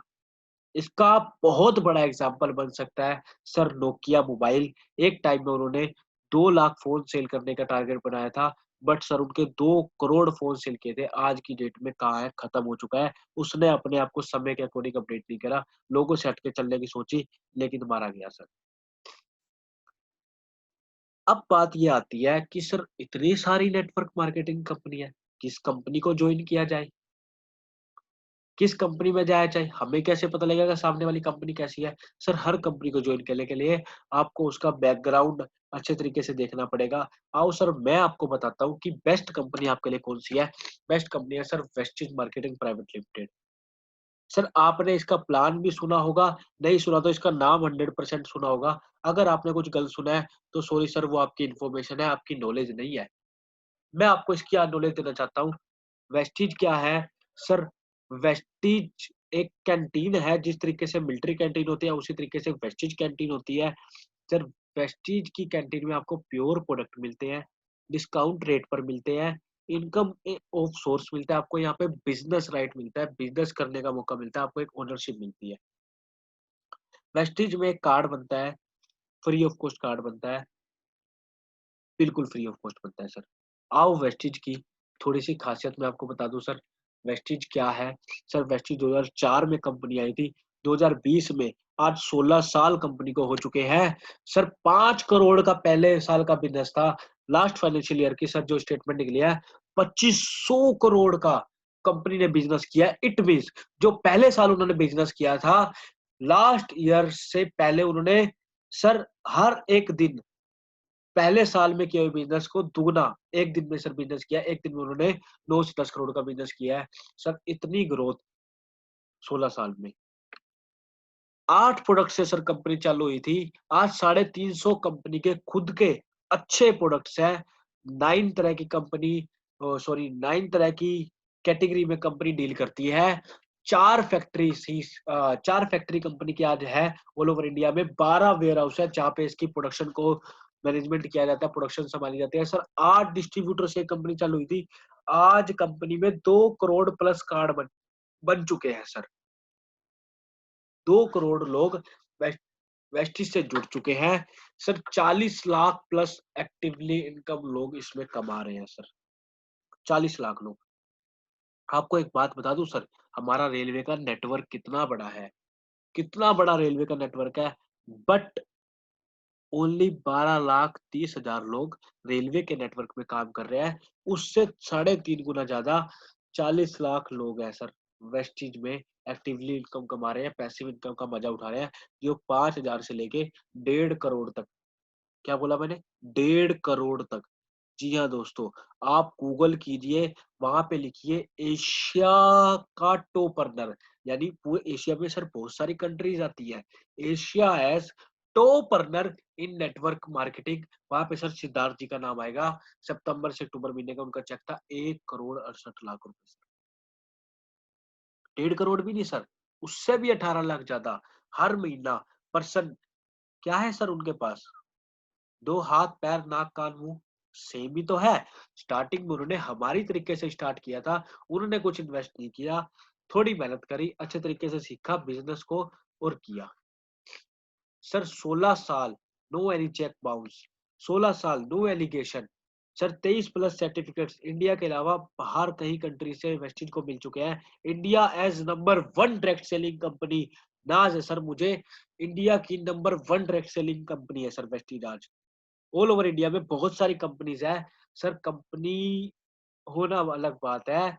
इसका बहुत बड़ा एग्ज़ाम्पल बन सकता है सर नोकिया मोबाइल। एक टाइम में उन्होंने 2 लाख फ़ोन सेल करने का टारगेट बनाया था, बट सर उनके 2 करोड़ फ़ोन सेल किए थे। आज की डेट में कहाँ है, खत्म हो चुका है। उसने अपने आप को समय के अकॉर्डिंग अपडेट नहीं करा, लोगों से हट के चलने की सोची, लेकिन मारा गया सर। अब बात ये आती है कि सर इतनी सारी नेटवर्क मार्केटिंग कंपनी है, किस कंपनी को जॉइन किया जाए? किस कंपनी में जाया जाए? हमें कैसे पता लगेगा सामने वाली कंपनी कैसी है? सर हर कंपनी को जॉइन करने के लिए आपको उसका बैकग्राउंड अच्छे तरीके से देखना पड़ेगा। आओ सर मैं आपको बताता हूँ कि बेस्ट कंपनी आपके लिए कौन-सी है। बेस्ट कंपनी है sir Vestige marketing private limited. Sir आपने इसका प्लान भी सुना होगा, नहीं सुना तो इसका नाम 100% सुना होगा। अगर आपने कुछ गलत सुना है तो सॉरी सर, वो आपकी इन्फॉर्मेशन है, आपकी नॉलेज नहीं है। मैं आपको इसकी नॉलेज देना चाहता हूँ। वेस्टीज क्या है? सर वेस्टीज एक कैंटीन है, जिस तरीके से मिलिट्री कैंटीन होती है उसी तरीके से वेस्टीज कैंटीन होती है। सर वेस्टीज की कैंटीन में आपको प्योर प्रोडक्ट मिलते हैं, डिस्काउंट रेट पर मिलते हैं, इनकम ऑफ सोर्स मिलता है, आपको यहाँ पे बिज़नेस राइट मिलता है, बिज़नेस करने का मौका मिलता है, आपको एक ओनरशिप मिलती है। वेस्टीज में एक कार्ड बनता है, फ्री ऑफ कॉस्ट कार्ड बनता है, बिल्कुल फ्री ऑफ कॉस्ट बनता है सर। आओ वेस्टीज की थोड़ी-सी खासियत मैं आपको बता दूँ सर, वेस्टीज क्या है? सर वेस्टीज 2004 में कंपनी आई थी, 2020 में आज 16 साल कंपनी को हो चुके हैं। सर 5 करोड़ का पहले साल का बिज़नेस था, लास्ट फाइनेंशियल ईयर की सर जो स्टेटमेंट निकली है, 2500 करोड़ का कंपनी ने बिज़नेस किया है। इट मीन्स जो पहले साल उन्होंने बिज़नेस किया था, लास्ट ईयर से पहले उन्होंने सर हर एक दिन पहले साल में किए हुए बिज़नेस को दुगना 1 दिन में सर बिज़नेस किया है। 1 दिन में उन्होंने 9 से 10 करोड़ का बिज़नेस किया है। सर इतनी ग्रोथ 16 साल में। 8 प्रोडक्ट से सर कंपनी चालू हुई थी। आज 350 कंपनी के खुद के अच्छे प्रोडक्ट्स हैं। 9 तरह की कंपनी 9 तरह की कैटेगरी में कंपनी डील करती है। 4 फैक्ट्री कंपनी की आज है ऑल ओवर इंडिया में। 12 वेयरहाउस है जहाँ पे इसकी प्रोडक्शन को मैनेजमेंट किया जाता है, प्रोडक्शन सँभाली जाती है। सर 8 डिस्ट्रीब्यूटर से कंपनी चालू हुई थी। आज कंपनी में 2 करोड़ प्लस कार्ड बन बन चुके हैं सर। 2 करोड़ लोग वेस्ट वेस्टिज से जुड़ चुके हैं। Sir 40 lakh plus actively income लोग इसमें कमा रहे हैं सर, 40 लाख लोग। आपको एक बात बता दूँ सर, हमारा रेलवे का नेटवर्क कितना बड़ा है, कितना बड़ा रेलवे का नेटवर्क है, बट ओनली 12,30,000 लोग रेलवे के नेटवर्क में काम कर रहे हैं। उससे साढ़े 3 गुना ज़्यादा 40 लाख लोग हैं सर, वेस्टिज में एक्टिवली इनकम कमा रहे हैं, पैसिव इनकम का मज़ा उठा रहे हैं, जो 5,000 से लेके 1.5 करोड़ तक। क्या बोला मैंने? 1.5 करोड़ तक। जी हाँ दोस्तों, आप गूगल कीजिए, वहाँ पे लिखिए एशिया का टॉप अर्नर, यानी पूरे एशिया में सर बहुत सारी कंट्रीज़ आती हैं। एशिया एज़ टॉप अर्नर इन नेटवर्क मार्केटिंग, वहाँ पे सर सिद्धार्थ जी का नाम आएगा। सितंबर से अक्टूबर महीने का उनका चेक था 1 करोड़ 68 लाख रुपए सर। 1.5 करोड़ भी नहीं सर, उससे भी 18 लाख ज़्यादा हर महीना पर्सन। क्या है सर उनके पास? 2 हाथ, पैर, नाक, कान, मुँह, सेम ही तो है। स्टार्टिंग में उन्होंने हमारी तरीके से स्टार्ट किया था, उन्होंने कुछ इन्वेस्ट नहीं किया, थोड़ी मेहनत करी, अच्छे तरीके से सीखा बिज़नेस को और किया। सर 16 साल, नो एनी चेक बाउंस, 16 साल, no allegation. Sir 23 plus certificates India के अलावा बाहर कई कंट्री से वेस्टिज को मिल चुके हैं। India as number 1 direct selling company नाज़ है सर मुझे। इंडिया की नंबर 1 डायरेक्ट सेलिंग कंपनी है सर वेस्टीज आज। ऑल ओवर इंडिया में बहुत सारी कंपनीज़ हैं। सर कंपनी होना अलग बात है,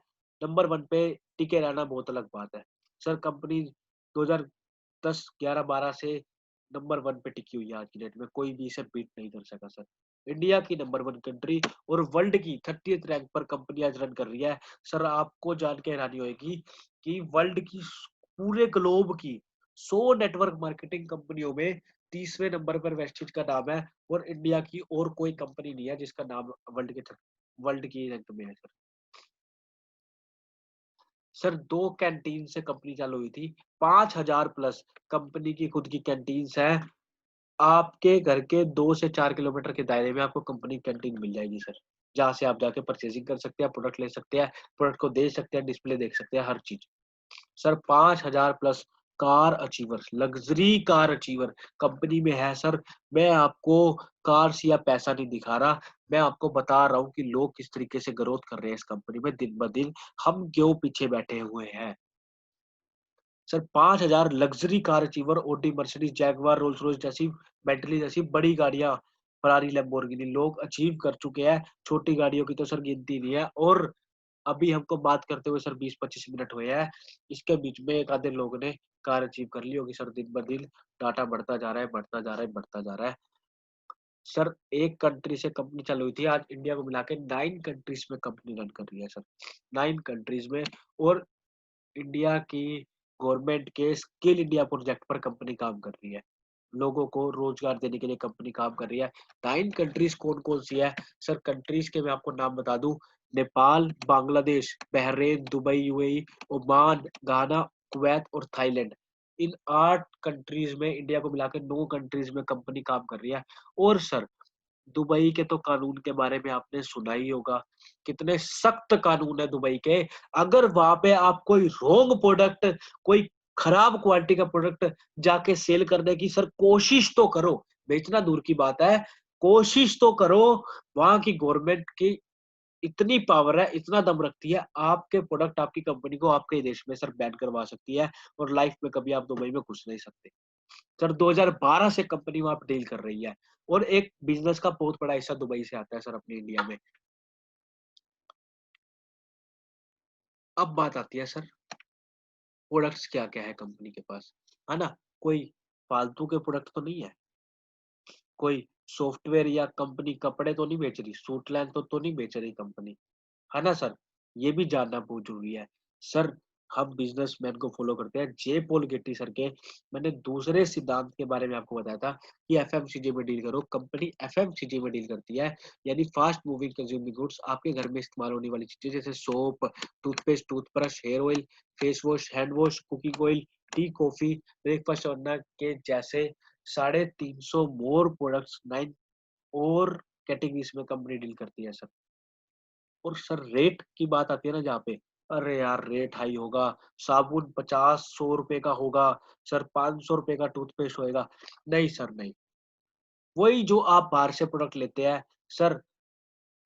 नंबर 1 पे टिके रहना बहुत अलग बात है। सर कंपनी 2010, 11, 12 से नंबर 1 पे टिकी हुई है आज की डेट में, कोई भी इसे बीट नहीं कर सका सर। इंडिया की नंबर 1 कंट्री और वर्ल्ड की 30th रैंक पर कंपनी आज रन कर रही है। सर आपको जान के हैरानी होएगी कि वर्ल्ड की पूरे ग्लोब की 100 नेटवर्क मार्केटिंग कंपनियों में 30वें नंबर पर वेस्टेज का नाम है और इंडिया की और कोई कंपनी नहीं है जिसका नाम वर्ल्ड की रैंक में है सर। सर 2 कैंटीन से कंपनी चालू हुई थी, 5000 प्लस कंपनी की खुद की कैंटीन्स हैं। आपके घर के 2 से 4 किलोमीटर के दायरे में आपको कंपनी कैंटीन मिल जाएगी सर, जहाँ से आप जाके परचेज़िंग कर सकते हैं, प्रोडक्ट ले सकते हैं, प्रोडक्ट को देख सकते हैं, डिस्प्ले देख सकते हैं, हर चीज़। Sir 5000 plus car achievers, luxury car achiever company में है सर। मैं आपको कार्स या पैसा नहीं दिखा रहा, मैं आपको बता रहा हूँ कि लोग किस तरीके से ग्रोथ कर रहे हैं इस कंपनी में दिन-ब-दिन, हम क्यों पीछे बैठे हुए हैं। Sir 5000 luxury car achiever Audi, Mercedes, Jaguar, Rolls-Royce जैसी, बेंटली जैसी बड़ी गाड़ियाँ, फेरारी, लैम्बोर्गिनी लोग अचीव कर चुके हैं। छोटी गाड़ियों की तो सर गिनती नहीं है और अभी हमको बात करते हुए सर 20-25 मिनट हुए हैं। इसके बीच में एक आधे लोग ने कार अचीव कर ली होगी सर दिन-ब-दिन। डाटा बढ़ता जा रहा है, बढ़ता जा रहा है, बढ़ता जा रहा है। सर एक कंट्री से कंपनी चालू हुई थी, आज इंडिया को मिला के 9 कंट्रीज़ में कंपनी रन कर रही है सर। 9 कंट्रीज़ में और इंडिया की गवर्नमेंट के स्किल इंडिया प्रोजेक्ट पर कंपनी काम कर रही है। लोगों को रोजगार देने के लिए कंपनी काम कर रही है। 9 कंट्रीज़ कौन-कौन सी है? सर कंट्रीज़ के मैं आपको नाम बता दूँ, Nepal, Bangladesh, Bahrain, Dubai, UAE, Oman, Ghana, Kuwait और थाईलैंड। इन 8 कंट्रीज़ में इंडिया को मिला के 9 कंट्रीज़ में कंपनी काम कर रही है। और सर दुबई के तो कानून के बारे में आपने सुना ही होगा, कितने सख्त कानून है दुबई के। अगर वहाँ पे आप कोई रॉन्ग प्रोडक्ट, कोई खराब क्वालिटी का प्रोडक्ट जाके सेल करने की सर कोशिश तो करो, बेचना दूर की बात है, कोशिश तो करो। वहाँ की गवर्नमेंट की इतनी पावर है, इतना दम रखती है, आपके प्रोडक्ट, आपकी कंपनी को आपके ही देश में सर बैन करवा सकती है और लाइफ में कभी आप दुबई में घुस नहीं सकते। सर 2012 से कंपनी वहाँ पे डील कर रही है और एक बिज़नेस का बहुत बड़ा हिस्सा दुबई से आता है सर अपने इंडिया में। अब बात आती है सर प्रोडक्ट्स क्या-क्या है कंपनी के पास, है ना? कोई फालतू के प्रोडक्ट तो नहीं है, कोई सॉफ्टवेयर या कंपनी कपड़े तो नहीं बेच रही, सूट लैन तो नहीं बेच रही कंपनी। है ना सर? ये भी जानना बहुत ज़रूरी है। सर, हम बिज़नेसमैन को फ़ॉलो करते हैं। जे पॉल गेटी सर के मैंने दूसरे सिद्धांत के बारे में आपको बताया था कि एफएमसीजी में डील करो। कंपनी एफएमसीजी में डील करती है, यानी फास्ट मूविंग कंज्यूमर गुड्स, आपके घर में इस्तेमाल होने वाली चीज़ें जैसे soap, toothpaste, toothbrush, hair oil, face wash, hand wash, cooking oil, tea, coffee, breakfast वरना के जैसे 350 मोर प्रोडक्ट्स 9 और कैटेगरीज़ में कंपनी डील करती है सर। और सर रेट की बात आती है ना जहाँ पे, अरे यार रेट हाई होगा, साबुन 50-100 रुपए का होगा, सर 500 रुपए का टूथपेस्ट होएगा। नहीं सर नहीं, वही जो आप बाहर से प्रोडक्ट लेते हैं, सर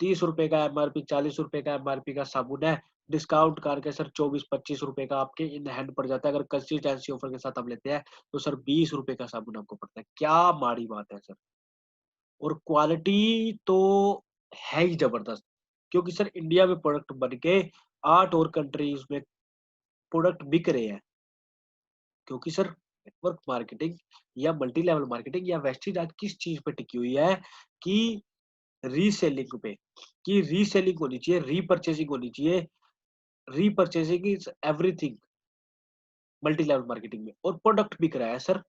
30 रुपए का एमआरपी, 40 रुपए का एमआरपी का साबुन है, डिस्काउंट करके सर 24-25 रुपए का आपके इन हैंड पड़ जाता है। अगर कंसिस्टेंसी ऑफर के साथ आप लेते हैं, तो सर 20 रुपए का साबुन आपको पड़ता है। क्या माड़ी बात है सर। और क्वालिटी तो है ही ज़बरदस्त, क्योंकि सर इंडिया में प्रोडक्ट बन के 8 और कंट्रीज़ में प्रोडक्ट बिक रहे हैं। क्योंकि सर नेटवर्क मार्केटिंग या मल्टी लेवल मार्केटिंग या वेस्टेज आज किस चीज़ पे टिकी हुई है कि रीसेलिंग पे, कि रीसेलिंग होनी चाहिए, रीपरचेजिंग होनी चाहिए। Repurchasing is everything multi level marketing में और प्रोडक्ट बिक रहा है सर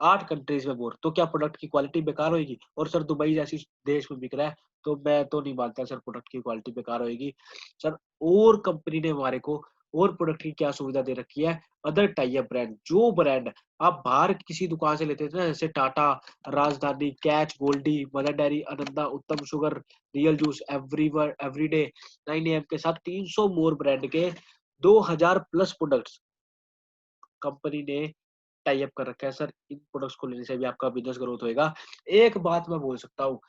8 कंट्रीज़ में मोर, तो क्या प्रोडक्ट की क्वालिटी बेकार होएगी? और सर दुबई जैसी देश में बिक रहा है, तो मैं तो नहीं मानता सर प्रोडक्ट की क्वालिटी बेकार होएगी। सर और कंपनी ने हमारे को और प्रोडक्ट की क्या सुविधा दे रखी है, अदर टाई अप ब्रांड, जो ब्रांड आप बाहर किसी दुकान से लेते थे ना, जैसे Tata, Rajdhani, Catch, Goldie, Mother Dairy, Ananda, Uttam sugar, Real juice, everywhere, everyday, 9 AM के साथ 300 मोर ब्रांड के 2000 प्लस प्रोडक्ट्स कंपनी ने टाई अप कर रखा है सर। इन प्रोडक्ट्स को लेने से भी आपका बिजनेस ग्रोथ होएगा। एक बात मैं बोल सकता हूँ,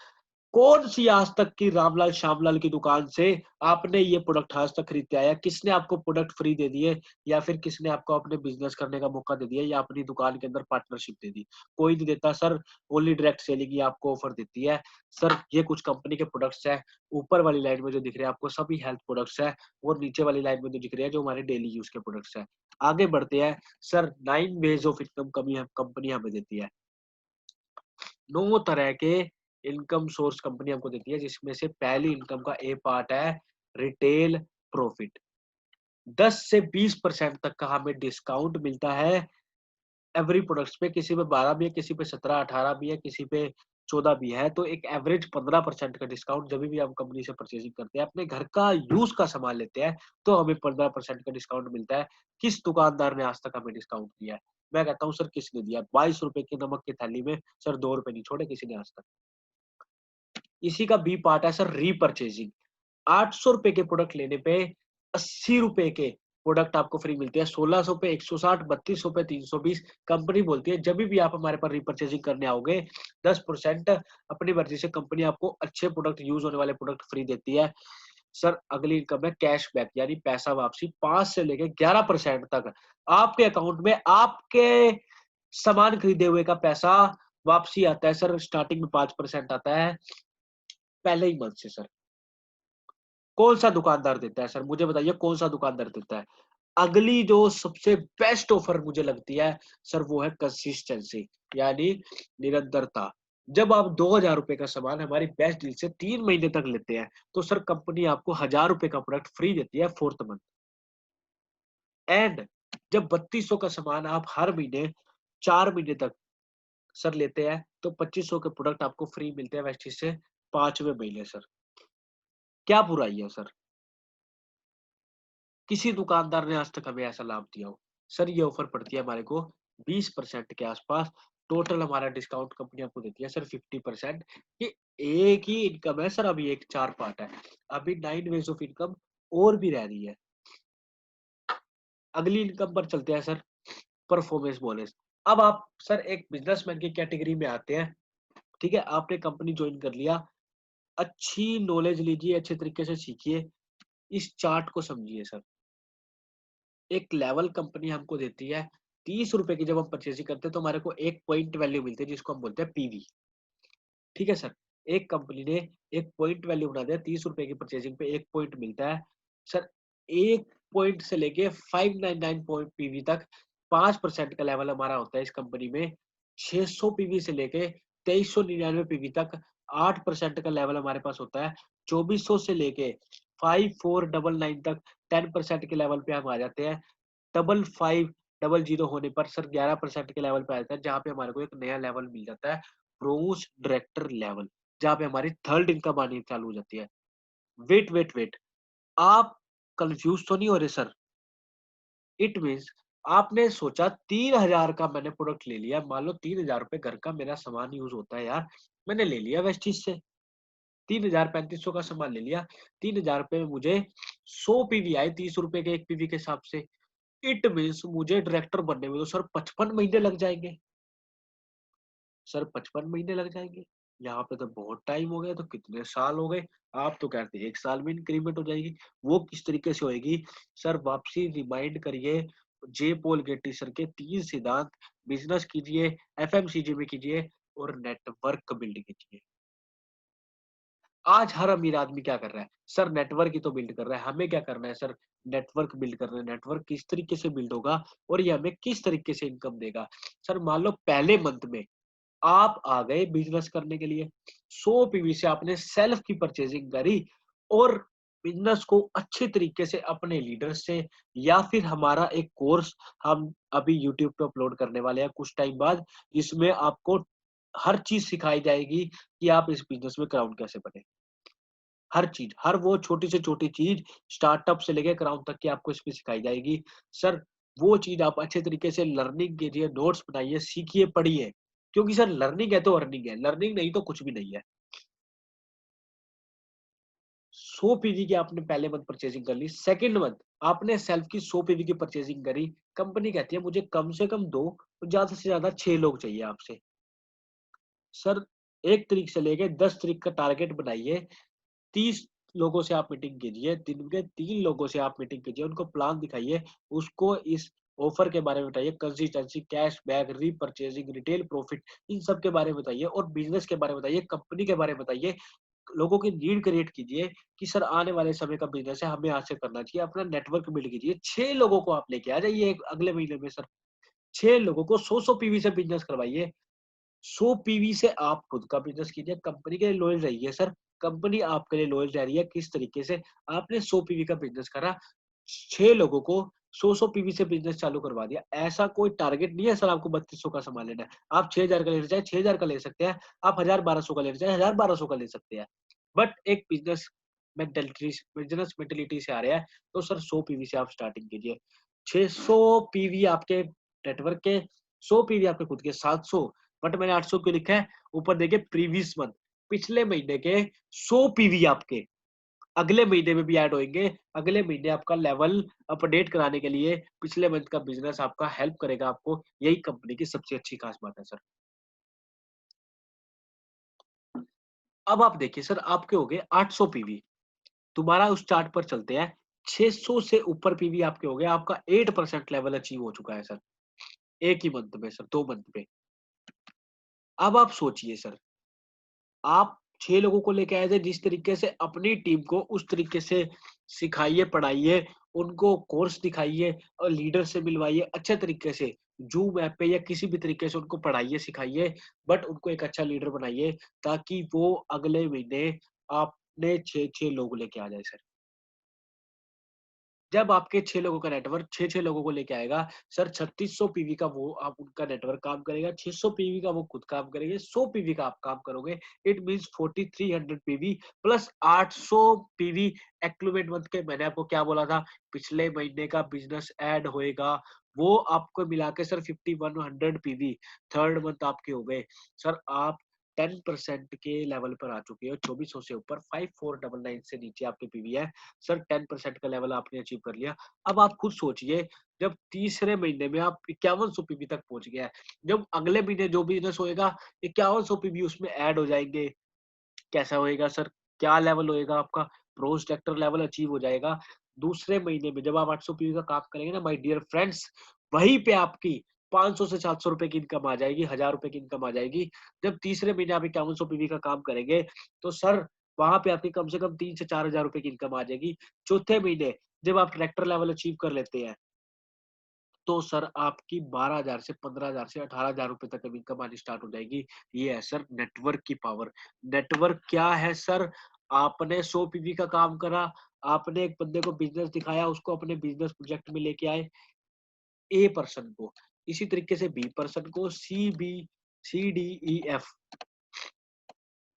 कौन सी आज तक की रामलाल श्यामलाल की दुकान से आपने ये प्रोडक्ट आज तक खरीद के आया? किसने आपको प्रोडक्ट फ्री दे दिए, या फिर किसने आपको अपने बिजनेस करने का मौका दे दिया, या अपनी दुकान के अंदर पार्टनरशिप दे दी? कोई नहीं देता सर। ओनली डायरेक्ट सेलिंग ही आपको ऑफर देती है सर। ये कुछ कंपनी के प्रोडक्ट्स है। ऊपर वाली लाइन में जो दिख रहे हैं आपको सभी हेल्थ प्रोडक्ट्स है, और नीचे वाली लाइन में जो दिख रहे हैं जो हमारे डेली यूज के प्रोडक्ट्स है। आगे बढ़ते हैं सर। 9 वेज ऑफ इनकम कमी कंपनी हमें देती है। 9 तरह के इनकम सोर्स कंपनी हमको देती है, जिसमें से पहली इनकम का ए पार्ट है रिटेल प्रॉफिट। 10 से 20% तक का हमें डिस्काउंट मिलता है एवरी प्रोडक्ट्स पे। किसी पे 12 भी है, किसी पे 17, 18 भी है, किसी पे 14 भी है। तो एक एवरेज 15% का डिस्काउंट जब भी हम कंपनी से परचेजिंग करते हैं, अपने घर का यूज का सामान लेते हैं, तो हमें 15% का डिस्काउंट मिलता है। किस दुकानदार ने आज तक हमें डिस्काउंट दिया है? मैं कहता हूँ सर, किसने दिया? 22 रुपए की नमक की थैली में सर 2 रुपए नहीं छोड़े किसी ने आज तक। इसी का बी पार्ट है सर रीपरचेजिंग। 800 रुपए के प्रोडक्ट लेने पे 80 रुपए के प्रोडक्ट आपको फ्री मिलते हैं। 1600 पे 160, 3200 पे 320। कंपनी बोलती है जब भी आप हमारे पास रीपरचेजिंग करने आओगे, 10% अपनी मर्जी से कंपनी आपको अच्छे प्रोडक्ट, यूज होने वाले प्रोडक्ट फ्री देती है। सर अगली इनकम है कैशबैक, यानी पैसा वापसी। 5 से लेके 11% तक आपके अकाउंट में आपके सामान खरीदे हुए का पैसा वापसी आता है सर। स्टार्टिंग में 5% आता है पहले ही मंथ से सर। कौन सा दुकानदार देता है सर? मुझे बताइए कौन सा दुकानदार देता है? अगली जो सबसे बेस्ट ऑफर मुझे लगती है सर, वो है कंसिस्टेंसी, यानी निरंतरता। जब आप 2000 रुपए का सामान हमारी बेस्ट डील से 3 महीने तक लेते हैं, तो सर कंपनी आपको 1000 रुपए का प्रोडक्ट फ्री देती है 4th मंथ। एंड जब 3200 का सामान आप हर महीने 4 महीने तक सर लेते हैं, तो 2500 के प्रोडक्ट आपको फ्री मिलते हैं वेस्टीज से 5वें महीने सर। क्या बुराई है सर? किसी दुकानदार ने आज तक हमें ऐसा लाभ दिया हो? सर ये ऑफर पड़ती है हमारे को 20% के आसपास। टोटल हमारा डिस्काउंट कंपनी आपको देती है सर 50%। ये एक ही इनकम है सर, अभी एक 4 पार्ट है। अभी 9 वेज ऑफ इनकम और भी रह रही है। अगली इनकम पर चलते हैं सर, परफॉर्मेंस बोनस। अब आप सर एक बिजनेसमैन की कैटेगरी में आते हैं, ठीक है? आपने कंपनी ज्वाइन कर लिया, अच्छी नॉलेज लीजिए, अच्छे तरीके से सीखिए, इस चार्ट को समझिए सर। एक लेवल कंपनी हमको देती है 30 रुपए की। जब हम परचेजिंग करते हैं तो हमारे को एक पॉइंट वैल्यू मिलती है, जिसको हम बोलते हैं पीवी। ठीक है सर? एक कंपनी ने एक पॉइंट वैल्यू बना दिया, 30 रुपए की परचेजिंग पे 1 पॉइंट मिलता है। सर 1 पॉइंट से लेके 599 पॉइंट पीवी तक 5% का लेवल हमारा होता है इस कंपनी में। 600 पीवी से लेके 2399 पीवी तक 8% का लेवल हमारे पास होता है। 2400 से लेके 5499 तक 10% के लेवल पे हम आ जाते हैं। 5500 होने पर सर 11% के लेवल पे आ जाता है, जहाँ पे हमारे को एक नया लेवल मिल जाता है, ब्रोस डायरेक्टर लेवल, जहाँ पे हमारी थर्ड इनकम आनी चालू हो जाती है। वेट वेट वेट, आप कंफ्यूज तो नहीं हो रहे सर? इट मीन्स आपने सोचा 3000 का मैंने प्रोडक्ट ले लिया, मान लो 3000 रुपए घर का मेरा सामान यूज होता है यार, मैंने ले लिया वेस्टीज से 3000, 3500 का सामान ले लिया। 3000 रुपए में मुझे 100 पीवी आए, 30 रुपए के एक पीवी के हिसाब से। इट मीन्स मुझे डायरेक्टर बनने में तो सर 55 महीने लग जाएंगे। सर 55 महीने लग जाएंगे, यहाँ पे तो बहुत टाइम हो गया। तो कितने साल हो गए? आप तो कहते हैं 1 साल में इंक्रीमेंट हो जाएगी। वो किस तरीके से होएगी सर? वापसी रिमाइंड करिए जे पॉल गेटी सर के 3 सिद्धांत। बिजनेस कीजिए, एफएमसीजी में कीजिए, और नेटवर्क बिल्ड कीजिए। आज हर अमीर आदमी क्या कर रहा है सर? नेटवर्क ही तो बिल्ड कर रहा है। हमें क्या करना है सर? नेटवर्क बिल्ड करना है। नेटवर्क किस तरीके से बिल्ड होगा और ये हमें किस तरीके से इनकम देगा? सर मान लो पहले मंथ में आप आ गए बिजनेस करने के लिए, 100 पीवी से आपने सेल्फ की परचेजिंग करी, और बिजनेस को अच्छे तरीके से अपने लीडर से, या फिर हमारा एक कोर्स हम अभी यूट्यूब पे अपलोड करने वाले हैं कुछ टाइम बाद, जिसमें आपको हर चीज सिखाई जाएगी कि आप इस बिजनेस में क्राउन कैसे बने। हर चीज़, हर वो छोटी से छोटी चीज़ स्टार्टअप से लेके क्राउन तक की आपको इसमें सिखाई जाएगी। सर, वो चीज़ आप अच्छे तरीके से लर्निंग कीजिए, नोट्स बनाइए, सीखिए, पढ़िए। क्योंकि सर लर्निंग है तो अर्निंग है, लर्निंग नहीं तो कुछ भी नहीं है। 100 पीवी की आपने पहले मंथ परचेज़िंग कर ली, सेकंड मंथ आपने सेल्फ की 100 पीवी की परचेज़िंग करी, कंपनी कहती है मुझे कम से कम 2 ज़्यादा से ज़्यादा 6 लोग चाहिए आपसे। सर 1 तारीख से लेके 10 तारीख का टारगेट बनाइए, 30 लोगों से आप मीटिंग कीजिए, दिन के 3 लोगों से आप मीटिंग कीजिए, उनको प्लान दिखाइए, उसको इस ऑफर के बारे में बताइए, consistency, cashback, repurchasing, retail profit इन सब के बारे में बताइए और बिज़नेस के बारे में बताइए, कंपनी के बारे में बताइए। लोगों की नीड क्रिएट कीजिए कि सर आने वाले समय का बिज़नेस है, हमें आज से करना चाहिए, अपना नेटवर्क बिल्ड कीजिए। 6 लोगों को आप लेके आ जाइए एक अगले महीने में सर, 6 लोगों को 100-100 पीवी से बिज़नेस करवाइए। 100 पीवी से आप खुद का बिज़नेस कीजिए, कंपनी के लिए लॉयल रहिए सर। कंपनी आपके लिए लॉयल रह रही है किस तरीके से आपने 100 पीवी का बिज़नेस करा, 6 लोगों को 100-100 पीवी से बिज़नेस चालू करवा दिया। ऐसा कोई टारगेट नहीं है सर आपको 3200 का सामान लेना है। आप 6000 का लेना चाहे 6000 का ले सकते हैं, आप 1000-1200 का लेना चाहे 1000-1200 का ले सकते हैं। बट एक बिज़नेस मेंटालिटी से आ रहा है, तो सर 100 पीवी से आप स्टार्टिंग कीजिए। 600 पीवी आपके नेटवर्क के, 100 पीवी आपके खुद के, 700 बट मैंने 800 क्यों लिखा है? ऊपर देखिए प्रीवियस मंथ, पिछले महीने के 100 पीवी आपके अगले महीने में भी ऐड होएँगे। अगले महीने आपका लेवल अपडेट कराने के लिए पिछले मंथ का बिज़नेस आपका हेल्प करेगा आपको। यही कंपनी की सबसे अच्छी खास बात है सर। अब आप देखिए सर आपके हो गए 800 पीवी, दोबारा उस चार्ट पर चलते हैं। 600 से ऊपर पीवी आपके हो गए, आपका 8% लेवल अचीव हो चुका है सर, 1 ही मंथ में सर, 2 मंथ में। अब आप सोचिए सर, आप 6 लोगों को लेके आए थे, जिस तरीके से अपनी टीम को उस तरीके से सिखाइए, पढ़ाइए, उनको कोर्स दिखाइए और लीडर से मिलवाइए अच्छे तरीके से। ज़ूम ऐप पे या किसी भी तरीके से उनको पढ़ाइए, सिखाइए बट उनको एक अच्छा लीडर बनाइए ताकि वो अगले महीने आपने 6-6 लोग लेके आ जाए सर। जब आपके 6 लोगों का नेटवर्क 6-6 लोगों को लेके आएगा, सर 3600 पीवी का वो आप उनका नेटवर्क काम करेगा, 600 पीवी का वो खुद काम करेंगे, 100 पीवी का आप काम करोगे। It means 4300 PV plus 800 PV accumulate month के मैंने आपको क्या बोला था, पिछले महीने का बिज़नेस ऐड होएगा, वो आपको मिला के सर 5100 पीवी थर्ड मंथ आपके हो गए। सर आप 10% के लेवल पर आ चुके हो, 2400 से ऊपर 5499 से नीचे आपके पीवी है। सर 10% का लेवल आपने अचीव कर लिया। अब आप खुद सोचिए जब तीसरे महीने में आप 5100 पीवी तक पहुँच गया है, जब अगले महीने जो बिज़नेस होएगा 5100 पीवी उसमें ऐड हो जाएँगे। कैसा होएगा सर? क्या लेवल होएगा आपका? प्रो सेक्टर लेवल अचीव हो जाएगा। दूसरे महीने में जब आप 800 पीवी का काम करेंगे ना माय डियर फ्रेंड्स, वहीं पे आपकी 500 से 700 रुपए की इनकम आ जाएगी, 1000 रुपए की इनकम आ जाएगी। जब तीसरे महीने आप 5100 पीवी का काम करेंगे, तो सर वहाँ पे आपकी कम से कम 3 से 4000 रुपए की इनकम आ जाएगी। चौथे महीने जब आप ट्रैक्टर लेवल अचीव कर लेते हैं, तो सर आपकी 12,000 से 15,000 से 18,000 रुपए तक अब इनकम आनी स्टार्ट हो जाएगी। ये है सर नेटवर्क की पावर। नेटवर्क क्या है सर? आपने 100 पीवी का काम करा, आपने एक बंदे को बिज़नेस दिखाया, उसको अपने बिज़नेस प्रोजेक्ट में लेके आए, ए पर्सन को। इसी तरीके से बी पर्सन को, सी, डी, ई, एफ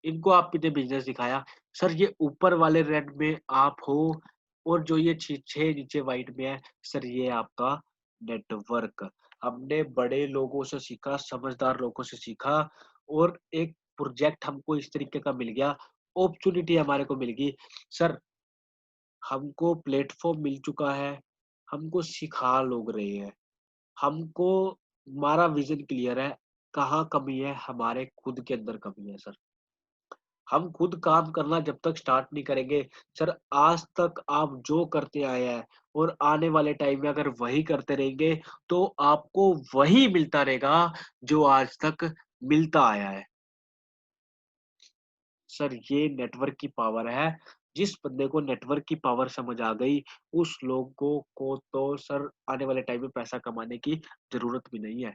इनको आपने बिज़नेस दिखाया। सर ये ऊपर वाले रेड में आप हो और जो ये 6 नीचे व्हाइट में है, सर ये आपका नेटवर्क। हमने बड़े लोगों से सीखा, समझदार लोगों से सीखा और एक प्रोजेक्ट हमको इस तरीके का मिल गया, अपॉर्च्युनिटी हमारे को मिल गई। सर हमको प्लेटफ़ॉर्म मिल चुका है, हमको सिखा लोग रहे हैं, हमको हमारा विज़न क्लियर है, कहाँ कमी है, हमारे खुद के अंदर कमी है सर। हम खुद काम करना जब तक स्टार्ट नहीं करेंगे, सर आज तक आप जो करते आए हैं और आने वाले टाइम में अगर वही करते रहेंगे, तो आपको वही मिलता रहेगा जो आज तक मिलता आया है। सर ये नेटवर्क की पावर है, जिस बंदे को नेटवर्क की पावर समझ आ गई, उस लोगों को तो सर आने वाले टाइम में पैसा कमाने की ज़रूरत भी नहीं है।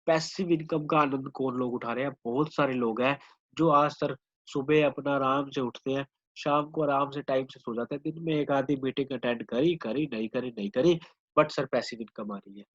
पैसिव इनकम का आनंद कौन लोग उठा रहे हैं? बहुत सारे लोग हैं, जो आज सर सुबह अपना आराम से उठते हैं, शाम को आराम से टाइम से सो जाते हैं, दिन में 1 आधी मीटिंग अटेंड करी, करी, नहीं करी, नहीं करी, बट सर पैसिव इनकम आ रही है।